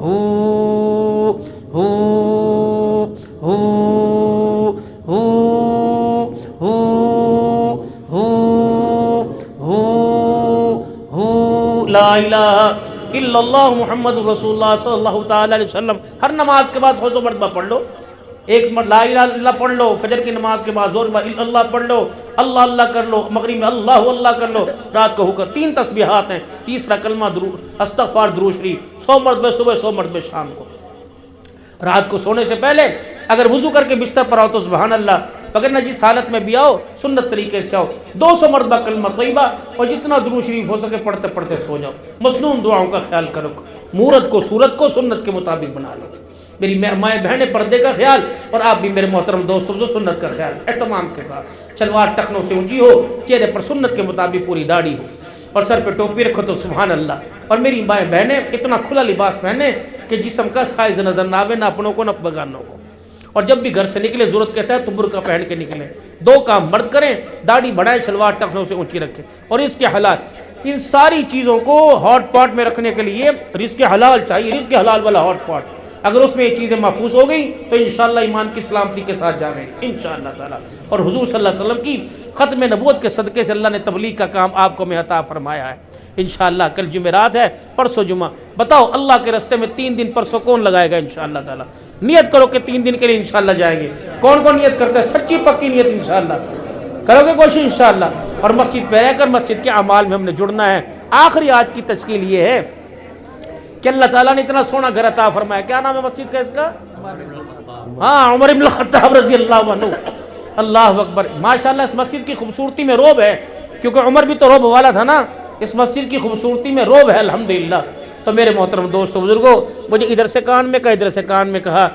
ہو ہو ہو ہو ہو ہو ہو لا الہ الا اللہ محمد رسول اللہ صلی اللہ تعالی علیہ وسلم. ہر نماز کے بعد 100 مرتبہ پڑھ لو. ایک لا الہ الا اللہ پڑھ لو فجر کی نماز کے بعد، زور الا اللہ پڑھ لو، اللہ اللہ کر لو، مغرب میں اللہ اللہ کر لو، رات کو ہو کر 3 تسبیحات ہیں، تیسرا کلمہ استغفار درود شریف 100 مرتبہ صبح، 100 مرتبہ شام کو. رات کو سونے سے پہلے اگر وضو کر کے بستر پر آؤ تو سبحان اللہ، وگرنہ جس حالت میں بھی آؤ سنت طریقے سے آؤ، 200 مرتبہ کلمہ طیبہ اور جتنا درود شریف ہو سکے پڑھتے پڑھتے سو جاؤ. مسنون دعاؤں کا خیال کرو، مورت کو صورت کو سنت کے مطابق بنا لو. میری مائیں بہنیں پردے کا خیال، اور آپ بھی میرے محترم دوستوں جو سنت کا خیال اہتمام کے ساتھ. شلوار ٹخنوں سے اونچی ہو، چہرے پر سنت کے مطابق پوری داڑھی ہو، اور سر پہ ٹوپی رکھو تو سبحان اللہ. اور میری مائیں بہنیں اتنا کھلا لباس پہنے کہ جسم کا سائز نظر نہ آوے، نہ اپنوں کو نہ بگانوں کو. اور جب بھی گھر سے نکلے ضرورت کہتا ہے تو برقع پہن کے نکلیں. 2 کام مرد کریں، داڑھی بڑھائیں، شلوار ٹخنوں سے اونچی رکھیں. اور اس کے حلال، ان ساری چیزوں کو ہاٹ پاٹ میں رکھنے کے لیے رزق حلال چاہیے، رزق حلال والا ہاٹ پاٹ. اگر اس میں یہ چیزیں محفوظ ہو گئی تو انشاءاللہ ایمان کی سلامتی کے ساتھ جائیں گے انشاءاللہ تعالی. اور حضور صلی اللہ علیہ وسلم کی ختم نبوت کے صدقے سے اللہ نے تبلیغ کا کام آپ کو میں عطا فرمایا ہے انشاءاللہ. کل جمعرات ہے، پرسوں جمعہ. بتاؤ اللہ کے راستے میں 3 دن پرسوں کون لگائے گا انشاءاللہ تعالی؟ نیت کرو کہ 3 دن کے لیے انشاءاللہ جائیں گے. کون کون نیت کرتا ہے؟ سچی پکی نیت انشاءاللہ کرو گے کوشش انشاءاللہ. اور مسجد پہ رہ کر مسجد کے اعمال میں ہم نے جڑنا ہے. آخری آج کی تشکیل یہ ہے کہ اللہ تعالیٰ نے اتنا سونا گھر عطا فرمایا. کیا نام ہے مسجد کا اس کا؟ ہاں، عمر بن الخطاب رضی اللہ عنہ. اللہ اکبر. ماشاءاللہ اس مسجد کی خوبصورتی میں روب ہے، کیونکہ عمر بھی تو روب والا تھا نا. اس مسجد کی خوبصورتی میں روب ہے الحمدللہ. تو میرے محترم دوستو بزرگوں، مجھے ادھر سے کان میں کہا، ادھر سے کان میں کہا